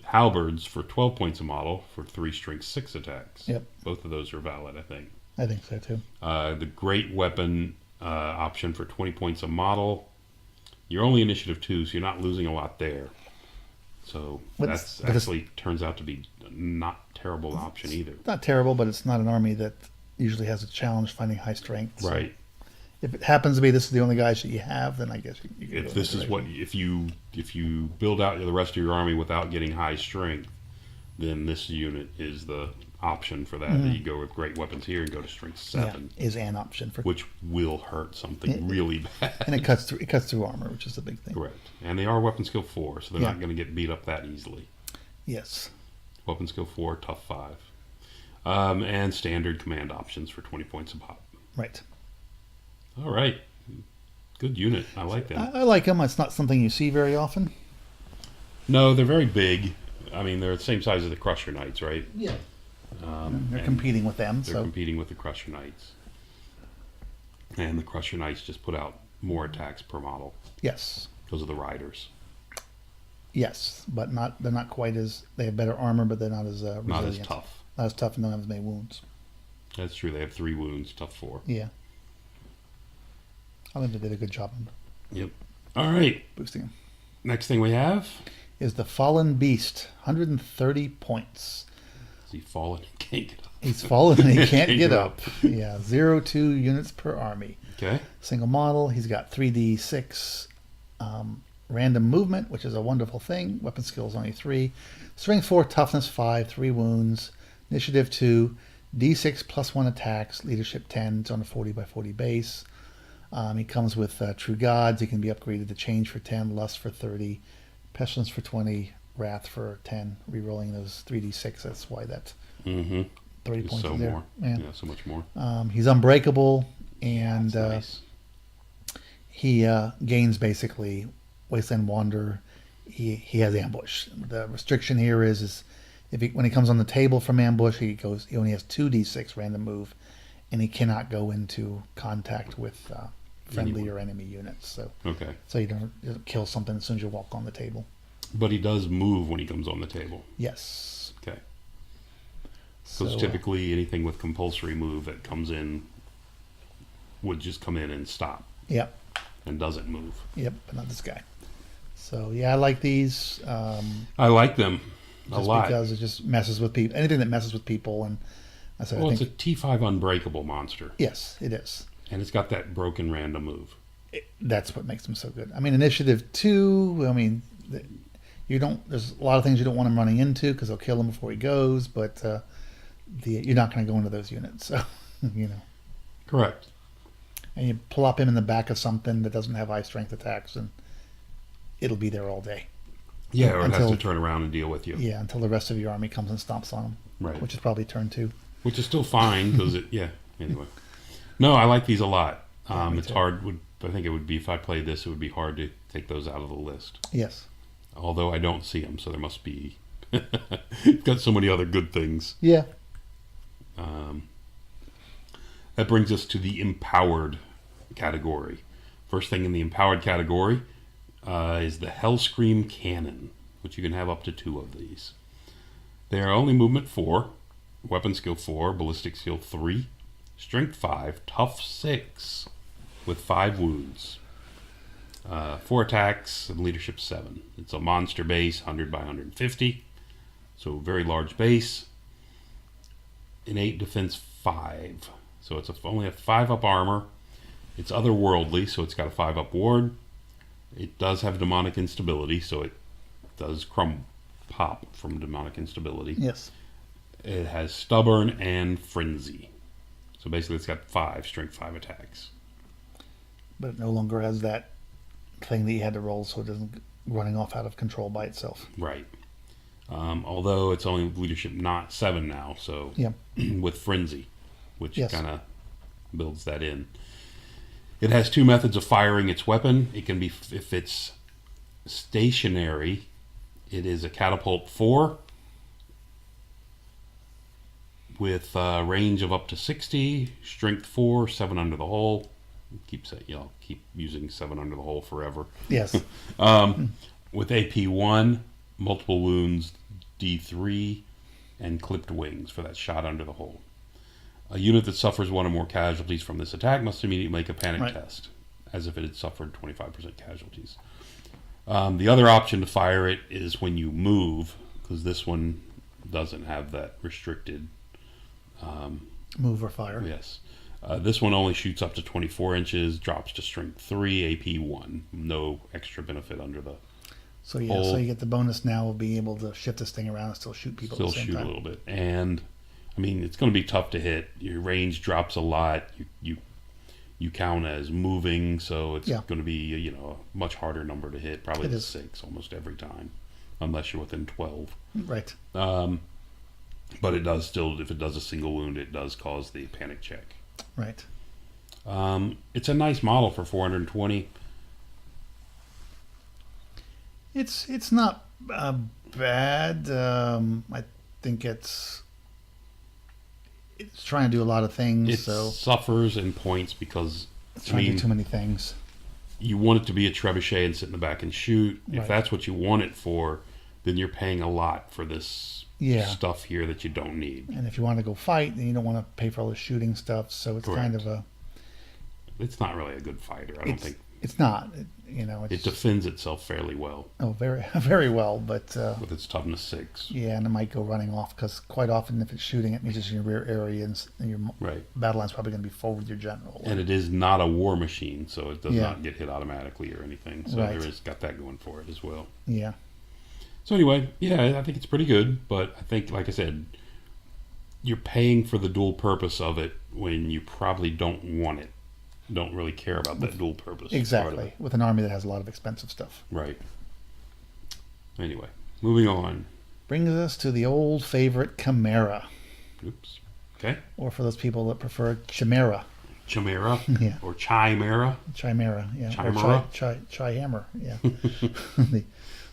halberds for 12 points a model for 3 strength 6 attacks. Yep. Both of those are valid, I think. I think so too. The great weapon option for 20 points a model. You're only initiative 2, so you're not losing a lot there. So that's actually turns out to be not terrible option either. It's not terrible, but it's not an army that usually has a challenge finding high strength. So Right. if it happens to be this is the only guys that you have, then I guess you can If go this in is that what direction. if you build out the rest of your army without getting high strength, then this unit is the option for that. You go with great weapons here and go to strength 7, is an option for, which will hurt something really bad. and it cuts through armor, which is the big thing. Correct. And they are weapon skill 4, so they're Yeah. not going to get beat up that easily. Yes. Weapon skill 4, tough 5. And standard command options for 20 points a pop. Right. All right. Good unit. I like them. I like them. It's not something you see very often. No, they're very big. I mean, they're the same size as the Crusher Knights, right? Yeah. They're and competing with them. They're So competing with the Crusher Knights. And the Crusher Knights just put out more attacks per model yes. because of the riders. Yes, but they're not quite as, they have better armor, but they're not as resilient. Not as tough. Not as tough and don't have as many wounds. That's true. They have 3 wounds, tough 4. Yeah. I think they did a good job Yep. All right. boosting them. Next thing we have Is the Fallen Beast, 130 points. is he fallen? Can't get up. He's fallen and he can't Can't get get up. Yeah, 0-2 units per army. Okay. Single model. He's got 3d6 random movement, which is a wonderful thing. Weapon skills only 3. Strength 4, toughness 5, 3 wounds. Initiative 2, d6 plus 1 attacks. Leadership 10. It's on a 40 by 40 base. He comes with True Gods. He can be upgraded to Change for 10, Lust for 30, Pestilence for 20, Wrath for 10. Rerolling those 3d6. That's why that 30 points So is there. more. Yeah. Yeah, so much more. He's unbreakable, and That's nice. he gains basically Wasteland Wanderer. He has ambush. The restriction here is if when he comes on the table from ambush, he only has 2d6 random move, and he cannot go into contact with friendly Anyone. or enemy units. So Okay. you don't kill something as soon as you walk on the table. But he does move when he comes on the table. Yes. Okay. So Because typically anything with compulsory move that comes in would just come in and stop yep, and doesn't move. but not this guy. So yeah, I like these. I like them a Just lot. because it just messes with people. Anything that messes with people, and I said, Well, I it's think a T5 unbreakable monster, yes, it is. and it's got that broken random move. That's what makes them so good. I mean, Initiative 2. I mean, you don't. There's a lot of things you don't want him running into because they'll kill him before he goes. But you're not going to go into those units, so you know. Correct. And you plop him in the back of something that doesn't have high strength attacks, and it'll be there all day. Yeah, or it has Until- to turn around and deal with you. Yeah, until the rest of your army comes and stomps on him. Right. Which is probably turn 2. Which is still fine because it. Yeah. Anyway. No, I like these a lot. me It's too. hard. I think it would be if I played this. It would be hard to take those out of the list. Yes. Although I don't see them, so there must be. Got so many other good things. Yeah. That brings us to the empowered category. First thing in the empowered category is the Hellscream Cannon, which you can have up to 2 of these. They are only movement 4, weapon skill 4, ballistic skill 3, strength 5, tough 6, with 5 wounds. 4 attacks and leadership 7. It's a monster base, 100 by 150, so very large base. Innate defense 5. So it's only a 5-up armor. It's otherworldly, so it's got a 5-up ward. It does have demonic instability, so it does pop from demonic instability. Yes. It has stubborn and frenzy. So basically it's got 5 strength 5 attacks. But it no longer has that thing that you had to roll, so it doesn't running off out of control by itself. Right. Although it's only leadership not 7 now, so Yeah. with frenzy, which Yes. kind of builds that in. It has two methods of firing its weapon. It can be, if it's stationary, it is a catapult 4 with a range of up to 60, strength 4, 7 under the hole. Keep using 7 under the hole forever. Yes. With AP 1, multiple wounds, D3, and clipped wings for that shot under the hole. A unit that suffers one or more casualties from this attack must immediately make a panic test, as if it had suffered 25% casualties. The other option to fire it is when you move, because this one doesn't have that restricted move or fire. Yes. This one only shoots up to 24 inches, drops to strength 3, AP 1. No extra benefit under the So so you get the bonus now of being able to shift this thing around and still shoot people still at the same shoot time. a little bit. And, I mean, it's going to be tough to hit. Your range drops a lot. You count as moving, so it's going to be, a much harder number to hit. Probably 6 almost every time, unless you're within 12. Right. But it does still, if it does a single wound, it does cause the panic check. Right. It's a nice model for 420. It's not bad. I think it's trying to do a lot of things. It so suffers in points because it's trying to do too many things. You want it to be a trebuchet and sit in the back and shoot. If that's what you want it for, then you're paying a lot for this stuff here that you don't need. And if you want to go fight, then you don't want to pay for all the shooting stuff. So it's kind of it's not really a good fighter. I don't think it's not. It defends itself fairly well. Oh, very, very well, but with its toughness 6. Yeah, and it might go running off because quite often if it's shooting, it means it's in your rear area, and your battle line's probably going to be forward with your general. And it is not a war machine, so it does not get hit automatically or anything. So there is got that going for it as well. Yeah. So anyway, I think it's pretty good, but I think, like I said, you're paying for the dual purpose of it when you probably don't want it. Don't really care about that dual purpose. Exactly. With an army that has a lot of expensive stuff. Right. Anyway, moving on. Brings us to the old favorite Chimera. Oops. Okay. Or for those people that prefer Chimera. Chimera? Yeah. Or Chimera? Chimera, yeah. Chimera? Or Chi-hammer, yeah.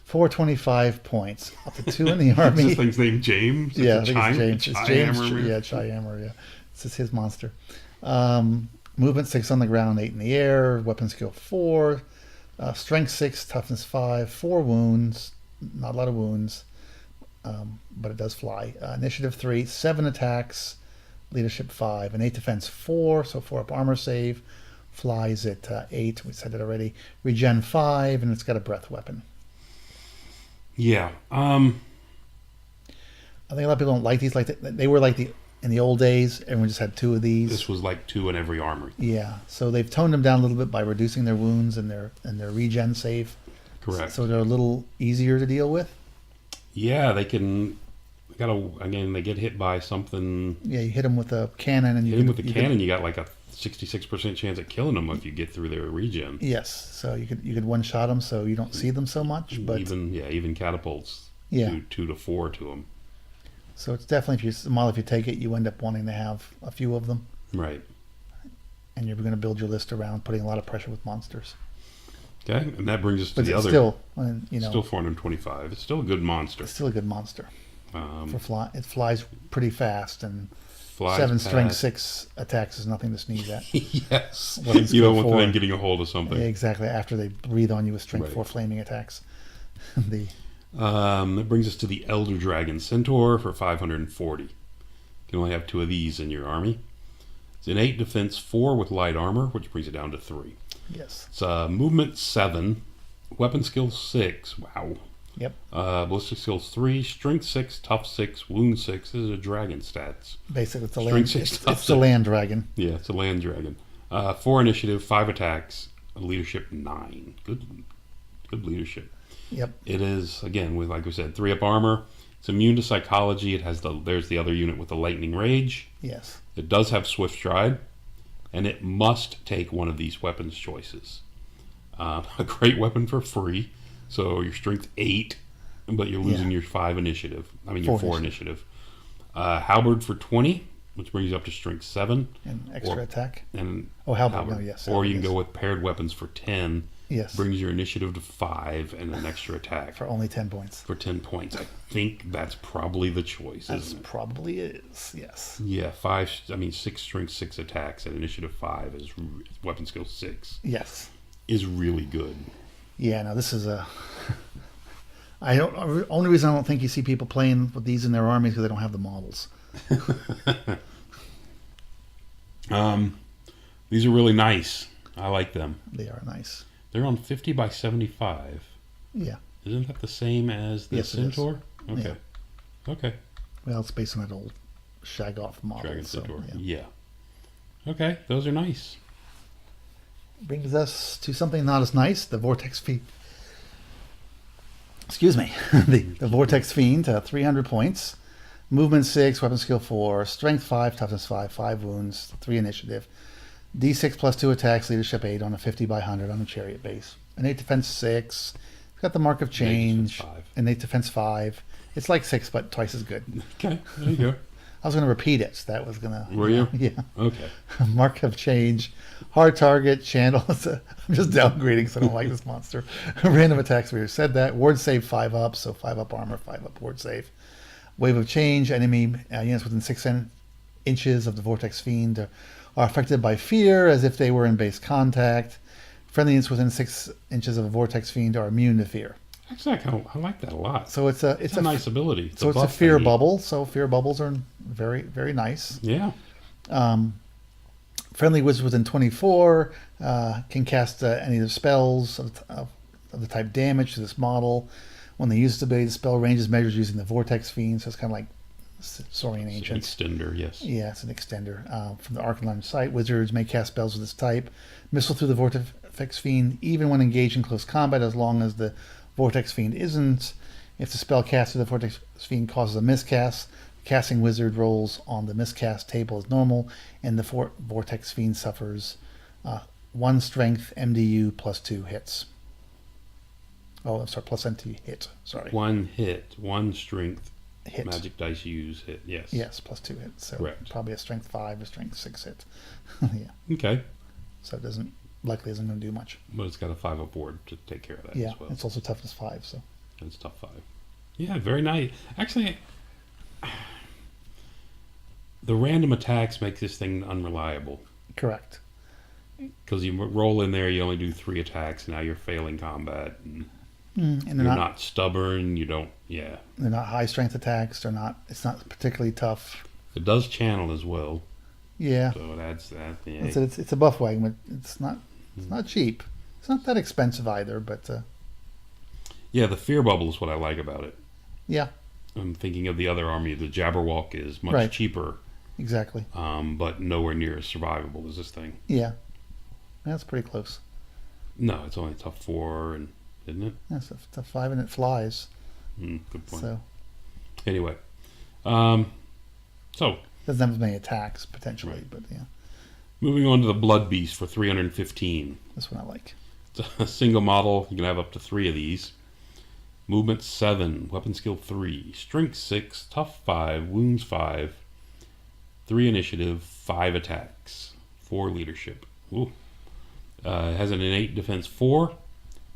425 points. Up to 2 in the army. This thing's named James? Yeah, I think it's James. It's James. Yeah, Chi-hammer, yeah. This is his monster. Movement 6 on the ground, 8 in the air. Weapon skill 4. Strength 6, toughness 5. 4 wounds. Not a lot of wounds, but it does fly. Initiative 3, 7 attacks. Leadership 5, and 8 defense 4. So 4 up armor save. Flies at 8. We said that already. Regen 5, and it's got a breath weapon. Yeah. I think a lot of people don't like these. They were like in the old days, everyone just had 2 of these. This was like 2 in every armory. Yeah, so they've toned them down a little bit by reducing their wounds and their regen save. Correct. So they're a little easier to deal with. Yeah, they can. They get hit by something. Yeah, you hit them with a cannon, and you got like a 66% chance of killing them if you get through their regen. Yes, so you could one shot them, so you don't see them so much. But even catapults. Yeah. 2 to 4 to them. So it's definitely, if you take it, you end up wanting to have a few of them. Right. And you're going to build your list around putting a lot of pressure with monsters. Okay, and that brings us to the other. Still, still 425. It's still a good monster. It's still a good monster. It flies pretty fast, and 7 past. strength 6 attacks is nothing to sneeze at. Yes. You don't want them getting a hold of something. Yeah, exactly. After they breathe on you with strength 4 flaming attacks. That brings us to the Elder Dragon Centaur for 540. You can only have 2 of these in your army. It's an 8 defense 4 with light armor, which brings it down to 3. Yes. It's movement 7, weapon skill 6. Wow. Yep. Ballistic skills 3, strength 6, tough 6, wound 6. This is a dragon stats. Basically, it's a land. It's the land dragon. Yeah, it's a land dragon. 4 initiative, 5 attacks, leadership 9. Good leadership. Yep. It is, again, like we said, 3 up armor. It's immune to psychology. It has there's the other unit with the lightning rage. Yes. It does have swift stride, and it must take one of these weapons choices. A great weapon for free, so your strength 8, but you're losing your 5 initiative. I mean your 4 initiative. Halberd for 20, which brings you up to strength 7. And extra Or- attack. And Oh, halberd. halberd. No, yes. Or you yes. can go with paired weapons for 10. Yes. Brings your initiative to 5 and an extra attack For only 10 points. for 10 points. I think that's probably the choice, That isn't it? probably is, yes. Yeah, 6 strength, 6 attacks, and initiative 5 is weapon skill 6 Yes. is really good. Yeah, no, this is a. Only reason I don't think you see people playing with these in their armies because they don't have the models. These are really nice. I like them. They are nice. They're on 50 by 75. Yeah. Isn't that the same as the Yes, it is. Centaur? Okay. Okay. Well, it's based on that old Shag-Off model. Dragon so, Centaur. yeah. Yeah. Okay, those are nice. Brings us to something not as nice, the Vortex Fiend. Excuse me. the Vortex Fiend, 300 points. Movement 6, weapon skill 4, strength 5, toughness 5, 5 wounds, 3 initiative. D6 plus 2 attacks, leadership 8 on a 50 by 100 on a chariot base. Innate defense 6. It's got the mark of change. Innate defense 5. It's like 6, but twice as good. Okay, there you go. I was going to repeat it. So that was going to. Were you? Yeah. Okay. Mark of change, hard target, channel. I'm just downgrading, so I don't like this monster. Random attacks. We already said that. Ward save 5 up, so 5 up armor, 5 up ward save. Wave of change. Enemy units within 6 inches of the Vortex Fiend are affected by fear, as if they were in base contact. Friendly units within 6 inches of a Vortex Fiend are immune to fear. Actually, I like that a lot. So it's a nice ability. So it's a buff fear thingy. bubble. So fear bubbles are very, very nice. Yeah. Friendly wizards within 24 can cast any of the spells of the type damage to this model. When they use this ability, the spell range is measured using the Vortex Fiend, so it's kind of like Saurian It's an Ancient. extender, yes. Yeah, it's an extender. From the Arcane Line of Sight, wizards may cast spells of this type. Missile through the Vortex Fiend, even when engaged in close combat, as long as the Vortex Fiend isn't. If the spell cast through the Vortex Fiend causes a miscast, casting wizard rolls on the miscast table as normal, and the Vortex Fiend suffers 1 strength MDU plus 2 hits. Oh, I'm sorry, plus MT hit. Sorry. 1 hit, 1 strength, Hit. magic dice use hit, yes. Yes, plus 2 hits. So Correct. probably a strength 5 or strength 6 hit. Yeah. Okay. So it likely isn't going to do much. But it's got a 5 up ward to take care of that Yeah, as well. it's also toughness 5. So And it's tough 5. Yeah, very nice. Actually, the random attacks make this thing unreliable. correct. Because you roll in there, you only do 3 attacks, and now you're failing combat. And And you're they're not stubborn, you don't, yeah. they're not high strength attacks. They're not. It's not particularly tough. It does channel as well, Yeah, so it adds that. Yeah. it's a buff wagon, but it's not cheap. It's not that expensive either. But Yeah, the fear bubble is what I like about it. yeah, I'm thinking of the other army. The Jabberwock is much Right. cheaper, exactly. but nowhere near as survivable as this thing. Yeah, that's pretty close. No, it's only tough 4, and isn't it? That's a 5 and it flies. Good point. So Anyway, so doesn't have as many attacks potentially, Right. but yeah, moving on to the Blood Beast for 315. this one I like. It's a single model. You can have up to 3 of these. Movement 7, weapon skill 3, strength 6, tough 5, wounds 5, 3 initiative, 5 attacks, 4 leadership. Ooh. It has an innate defense 4,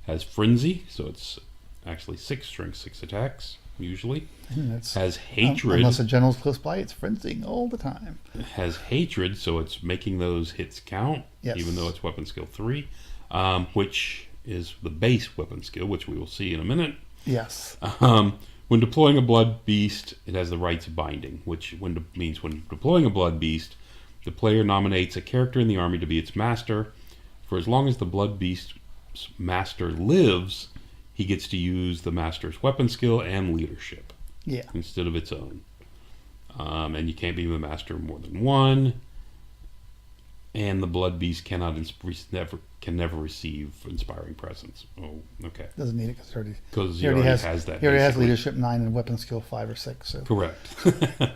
has frenzy, so it's actually 6 strength, 6 attacks, usually. That's Has hatred. unless a general's close by, it's frenzying all the time. Has hatred, so it's making those hits count, Yes. even though it's weapon skill 3, which is the base weapon skill, which we will see in a minute. Yes. When deploying a blood beast, it has the rights of binding, which means when deploying a blood beast, the player nominates a character in the army to be its master. For as long as the blood beast's master lives, he gets to use the master's weapon skill and leadership Yeah. instead of its own. And you can't be the master more than 1. And the blood beast can never receive inspiring presence. Oh, okay. Doesn't need it because Because he already has that. He already has basically. leadership 9 and weapon skill 5 or 6, so Correct.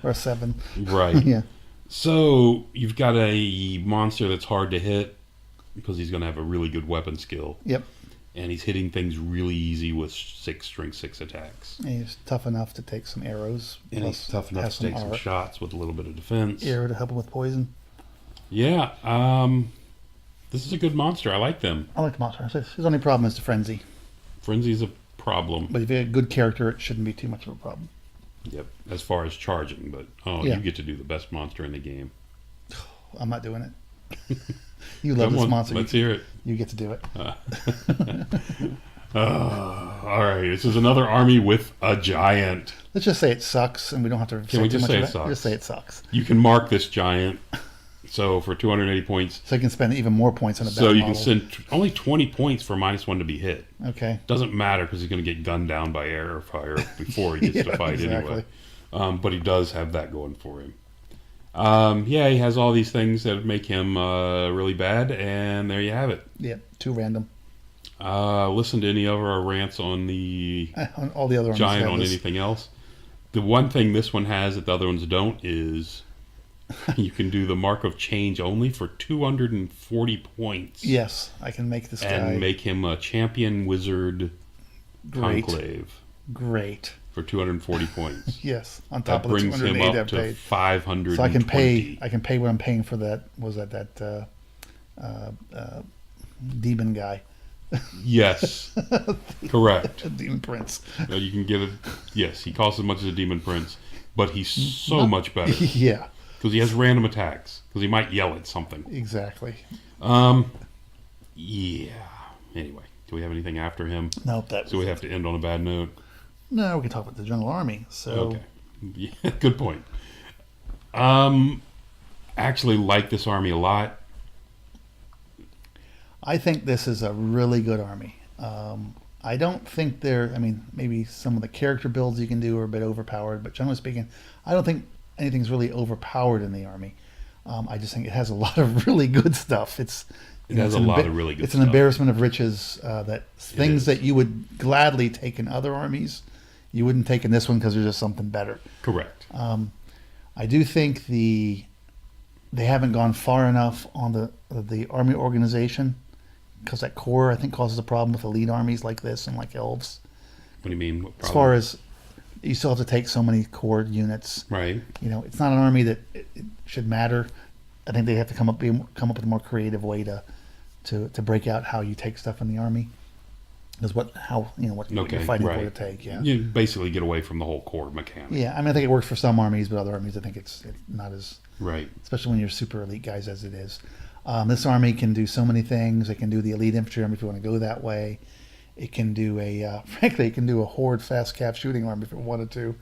or 7. Right. Yeah. So you've got a monster that's hard to hit because he's going to have a really good weapon skill. Yep. and he's hitting things really easy with strength 6 attacks. And he's tough enough to take some arrows. And he's tough enough to take some shots with a little bit of defense. Arrow to help him with poison. Yeah, this is a good monster. I like them. I like the monster. His only problem is the frenzy. Frenzy's a problem. But if you have a good character, it shouldn't be too much of a problem. Yep, as far as charging, but Yeah. you get to do the best monster in the game. I'm not doing it. You love this monster. Let's hear it. You get to do it. All right, this is another army with a giant. Let's just say it sucks, and we don't have to. Can we just say it about sucks? Just say it sucks. You can mark this giant. So for 280 points. So you can spend even more points on a battle So you model. can send only 20 points for -1 to be hit. Okay. Doesn't matter because he's going to get gunned down by air fire before he gets to fight anyway. But he does have that going for him. Yeah, he has all these things that make him really bad, and there you have it. Yeah, too random. Listen to any of our rants on the On all the other giant on anything else. The one thing this one has that the other ones don't is you can do the mark of change only for 240 points. Yes, I can make this guy. And make him a champion wizard conclave. Great. For 240 points. Yes, on top that of the brings him 208 up I've to paid. 520. So I can pay what I'm paying for that. Was that demon guy? Yes, correct. Demon prince. You can get it. Yes, he costs as much as a demon prince, but he's so much better Yeah, because he has random attacks. Because he might yell at something. exactly. Yeah. Anyway, do we have anything after him? Nope. So we have to end on a bad note. No, we can talk about the general army. So Okay. Yeah, good point. Actually like this army a lot. I think this is a really good army. I don't think I mean, maybe some of the character builds you can do are a bit overpowered, but generally speaking, I don't think anything's really overpowered in the army. I just think it has a lot of really good stuff. It has a lot of really good It's stuff. an embarrassment of riches that things that you would gladly take in other armies, you wouldn't take in this one because there's just something better. Correct. I do think they haven't gone far enough on the army organization, because that core I think causes a problem with elite armies like this and like Elves. What do you mean? What problem? As far as you still have to take so many core units. Right. You know, it's not an army that it should matter. I think they have to come up with a more creative way to break out how you take stuff in the army. Because what you're fighting for to take. Yeah. You basically get away from the whole core mechanic. Yeah, I mean I think it works for some armies, but other armies I think it's not as right. Especially when you're super elite guys as it is. This army can do so many things. It can do the elite infantry army if you want to go that way. It can do frankly, it can do a horde fast cav shooting army if it wanted to.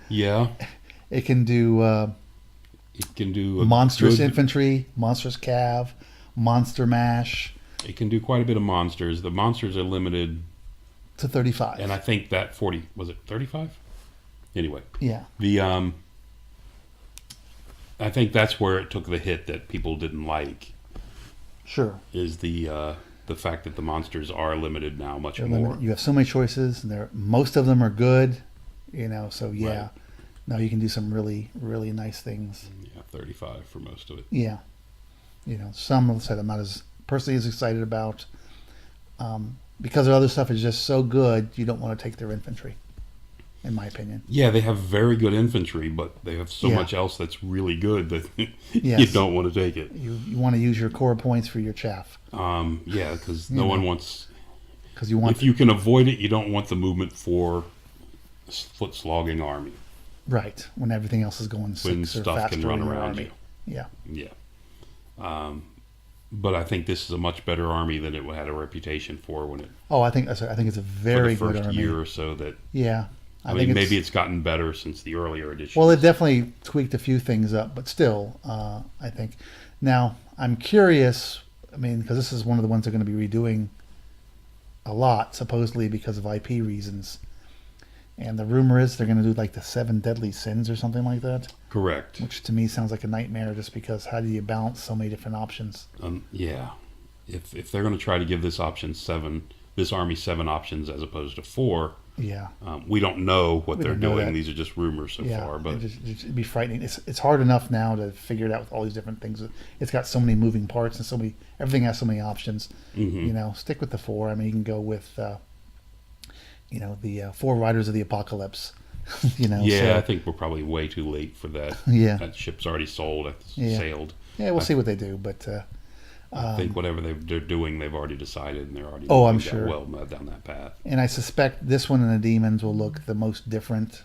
Yeah. It can do. It can do monstrous infantry, monstrous cav, monster mash. It can do quite a bit of monsters. The monsters are limited to 35, and I think that 40 was it 35. Anyway. Yeah. I think that's where it took the hit that people didn't like. Sure. Is the fact that the monsters are limited now much more. You have so many choices, and most of them are good. You know, so yeah. Right. Now you can do some really, really nice things. Yeah, 35 for most of it. Yeah. You know, some of the set I'm not as personally as excited about. Because their other stuff is just so good, you don't want to take their infantry, in my opinion. Yeah, they have very good infantry, but they have so much else that's really good that you don't want to take it. You want to use your core points for your chaff. Yeah, because no one wants... Because you want... If you can avoid it, you don't want the movement for foot slogging army. Right, when everything else is going 6 or faster can run in your around army. you. Yeah. Yeah. But I think this is a much better army than it had a reputation for when it... Oh, I think it's a very good army. For the first year or so that... Yeah. I mean, maybe it's gotten better since the earlier edition. Well, it definitely tweaked a few things up, but still, I think. Now, I'm curious, I mean, because this is one of the ones they're going to be redoing a lot, supposedly because of IP reasons. And the rumor is they're going to do like the 7 deadly sins or something like that. Correct. Which to me sounds like a nightmare, just because how do you balance so many different options? Yeah. If they're going to try to give this army 7 options as opposed to 4, Yeah. We don't know what We they're don't know doing. that. These are just rumors so far. But it'd be frightening. It's hard enough now to figure it out with all these different things. It's got so many moving parts and so many. Everything has so many options. mhm. You know, stick with the 4. I mean, you can go with the 4 Riders of the Apocalypse. Yeah, so, I think we're probably way too late for that. yeah, That ship's already sold. It's Yeah. sailed. yeah. We'll I- see what they do, but I think whatever they're doing, they've already decided, and they're already Oh, I'm moving sure. well down that path. and I suspect this one and the Demons will look the most different.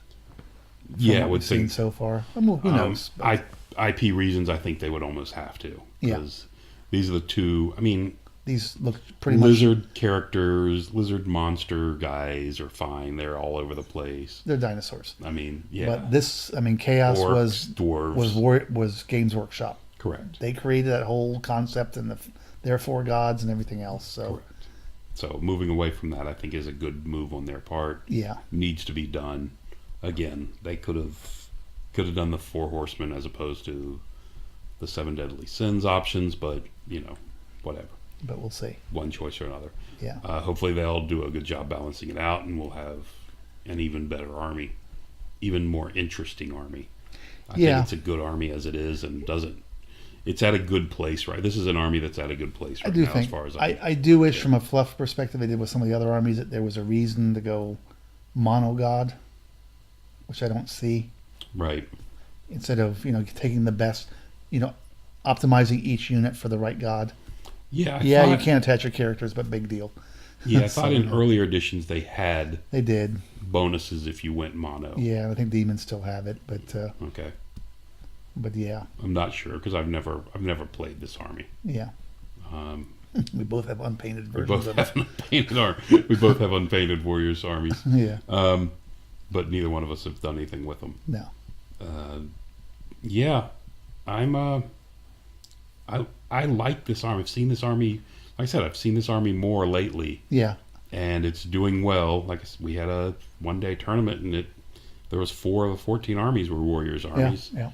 From Yeah, I what would we've seen think. so far. Well, who knows? But IP reasons, I think they would almost have to, Yeah. because these are the two. I mean, these look pretty much. lizard characters, lizard monster guys are fine. They're all over the place. They're dinosaurs. I mean, yeah. But this, I mean, Chaos Orcs, dwarves. was Games Workshop. Correct. They created that whole concept and their 4 gods and everything else. So Correct. So moving away from that, I think, is a good move on their part. yeah, Needs to be done. Again, they could have done the 4 horsemen as opposed to the 7 deadly sins options, but whatever. but we'll see. One choice or another. Yeah, Hopefully they'll do a good job balancing it out, and we'll have an even better army, even more interesting army. I Yeah. think it's a good army as it is, and doesn't. It's at a good place, right? This is an army that's at a good place I right do now, think. as far as I do wish, from a fluff perspective, they did with some of the other armies that there was a reason to go mono god, which I don't see. right. Instead of taking the best, optimizing each unit for the right god. Yeah, Yeah, you can't attach your characters, but big deal. Yeah, I So, thought in earlier editions they had They did. bonuses if you went mono. Yeah, I think Demons still have it, but Okay, yeah, I'm not sure because I've never played this army. yeah. Um, We both have unpainted we versions both of it. have we both have unpainted warriors armies, Yeah, but neither one of us have done anything with them. no. Yeah, I'm. I like this army. I've seen this army. Like I said, I've seen this army more lately, Yeah, and it's doing well. Like we had a 1-day tournament, and there was 4 of the 14 armies were warriors yeah, armies, yeah.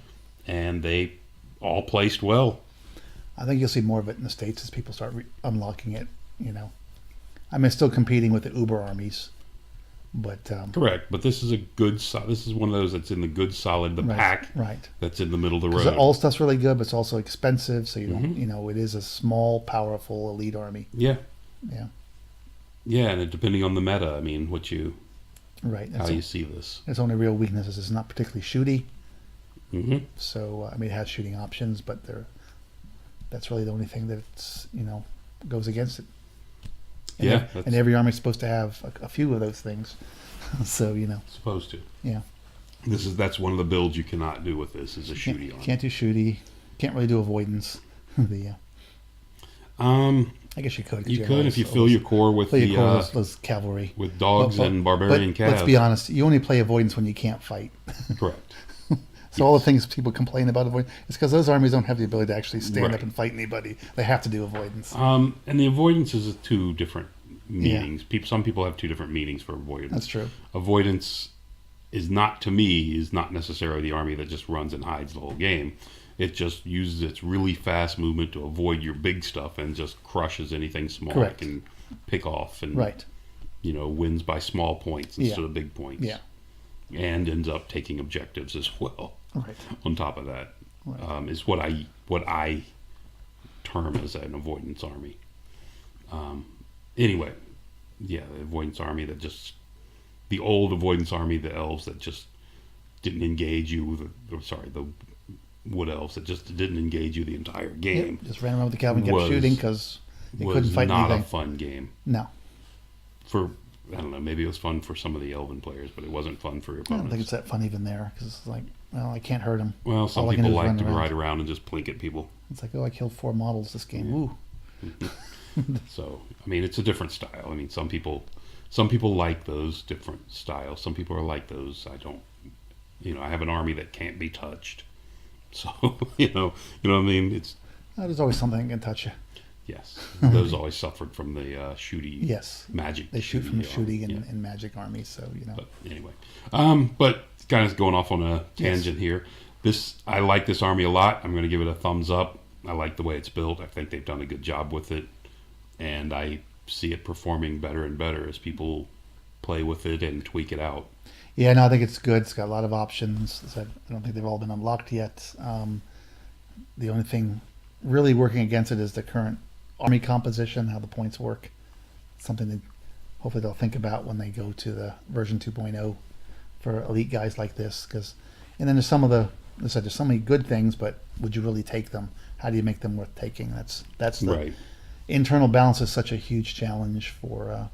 and they all placed well. I think you'll see more of it in the States as people start unlocking it. I mean, it's still competing with the Uber armies, but Correct, but this is a good. This is one of those that's in the good solid, the pack right. that's in the middle of the Because road. all stuff's really good, but it's also expensive. So you don't, Mm-hmm. it is a small, powerful elite army. Yeah, Yeah, yeah, and depending on the meta, I mean, right. how you see this. Its only real weakness is it's not particularly shooty. Hmm. So I mean, it has shooting options, but that's really the only thing that's goes against it. And Yeah, and every army's supposed to have a few of those things. So supposed to. yeah, That's one of the builds you cannot do with this is a shooty army. can't do shooty, can't really do avoidance. I guess you could. 'cause You have could all if you those- fill your core with fill your the core with those cavalry with dogs But- and but barbarian calves. let's be honest, you only play avoidance when you can't fight. Correct. So all the things people complain about avoidance, it's because those armies don't have the ability to actually stand Right. up and fight anybody. They have to do avoidance. And the avoidance is 2 different meanings. Some people have 2 different meanings for avoidance. That's true. Avoidance is not necessarily the army that just runs and hides the whole game. It just uses its really fast movement to avoid your big stuff and just crushes anything small Correct. it can pick off and Right. wins by small points instead of big points. Yeah. And ends up taking objectives as well. Right. On top of that, Right. is what I term as an avoidance army. Anyway, yeah, the avoidance army the old avoidance army, the elves that just didn't engage you. The wood elves that just didn't engage you the entire game. Just ran around with the cavalry and kept Was- shooting because they was couldn't fight not anything. a fun game. No, For I don't know, maybe it was fun for some of the elven players, but it wasn't fun for your I don't opponents. think it's that fun even there because it's like, well, I can't hurt him. Well, some All I can people do is like run to around. ride around and just plink at people. It's like, oh, I killed 4 models this game. Ooh. So, I mean, it's a different style. I mean, some people like those different styles. Some people are like those. I don't, I have an army that can't be touched. So, you know what I mean? It's, There's always something that can touch you. yes, those always suffered from the shooty Yes. magic. They shoot from the army. shooting Yeah. and magic armies, so But anyway, but kind of going off on a tangent here. I like this army a lot. I'm going to give it a thumbs up. I like the way it's built. I think they've done a good job with it, and I see it performing better and better as people play with it and tweak it out. Yeah, no, I think it's good. It's got a lot of options. As I don't think they've all been unlocked yet. The only thing really working against it is the current army composition, how the points work. Something that hopefully they'll think about when they go to the version 2.0 for elite guys like this. And then there's some of there's so many good things, but would you really take them? How do you make them worth taking? That's the Right. internal balance is such a huge challenge for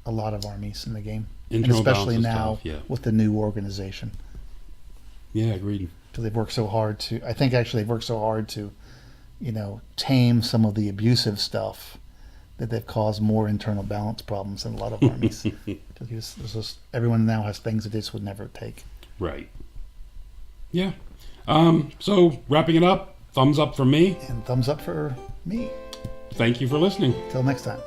a lot of armies in the game, Internal and especially balance is now tough, yeah. with the new organization. Yeah, agreed. Because they've worked so hard to, tame some of the abusive stuff that they've caused more internal balance problems in a lot of armies. Because everyone now has things that they just would never take. Right. Yeah. So wrapping it up, thumbs up from me. And thumbs up for me. Thank you for listening. Till next time.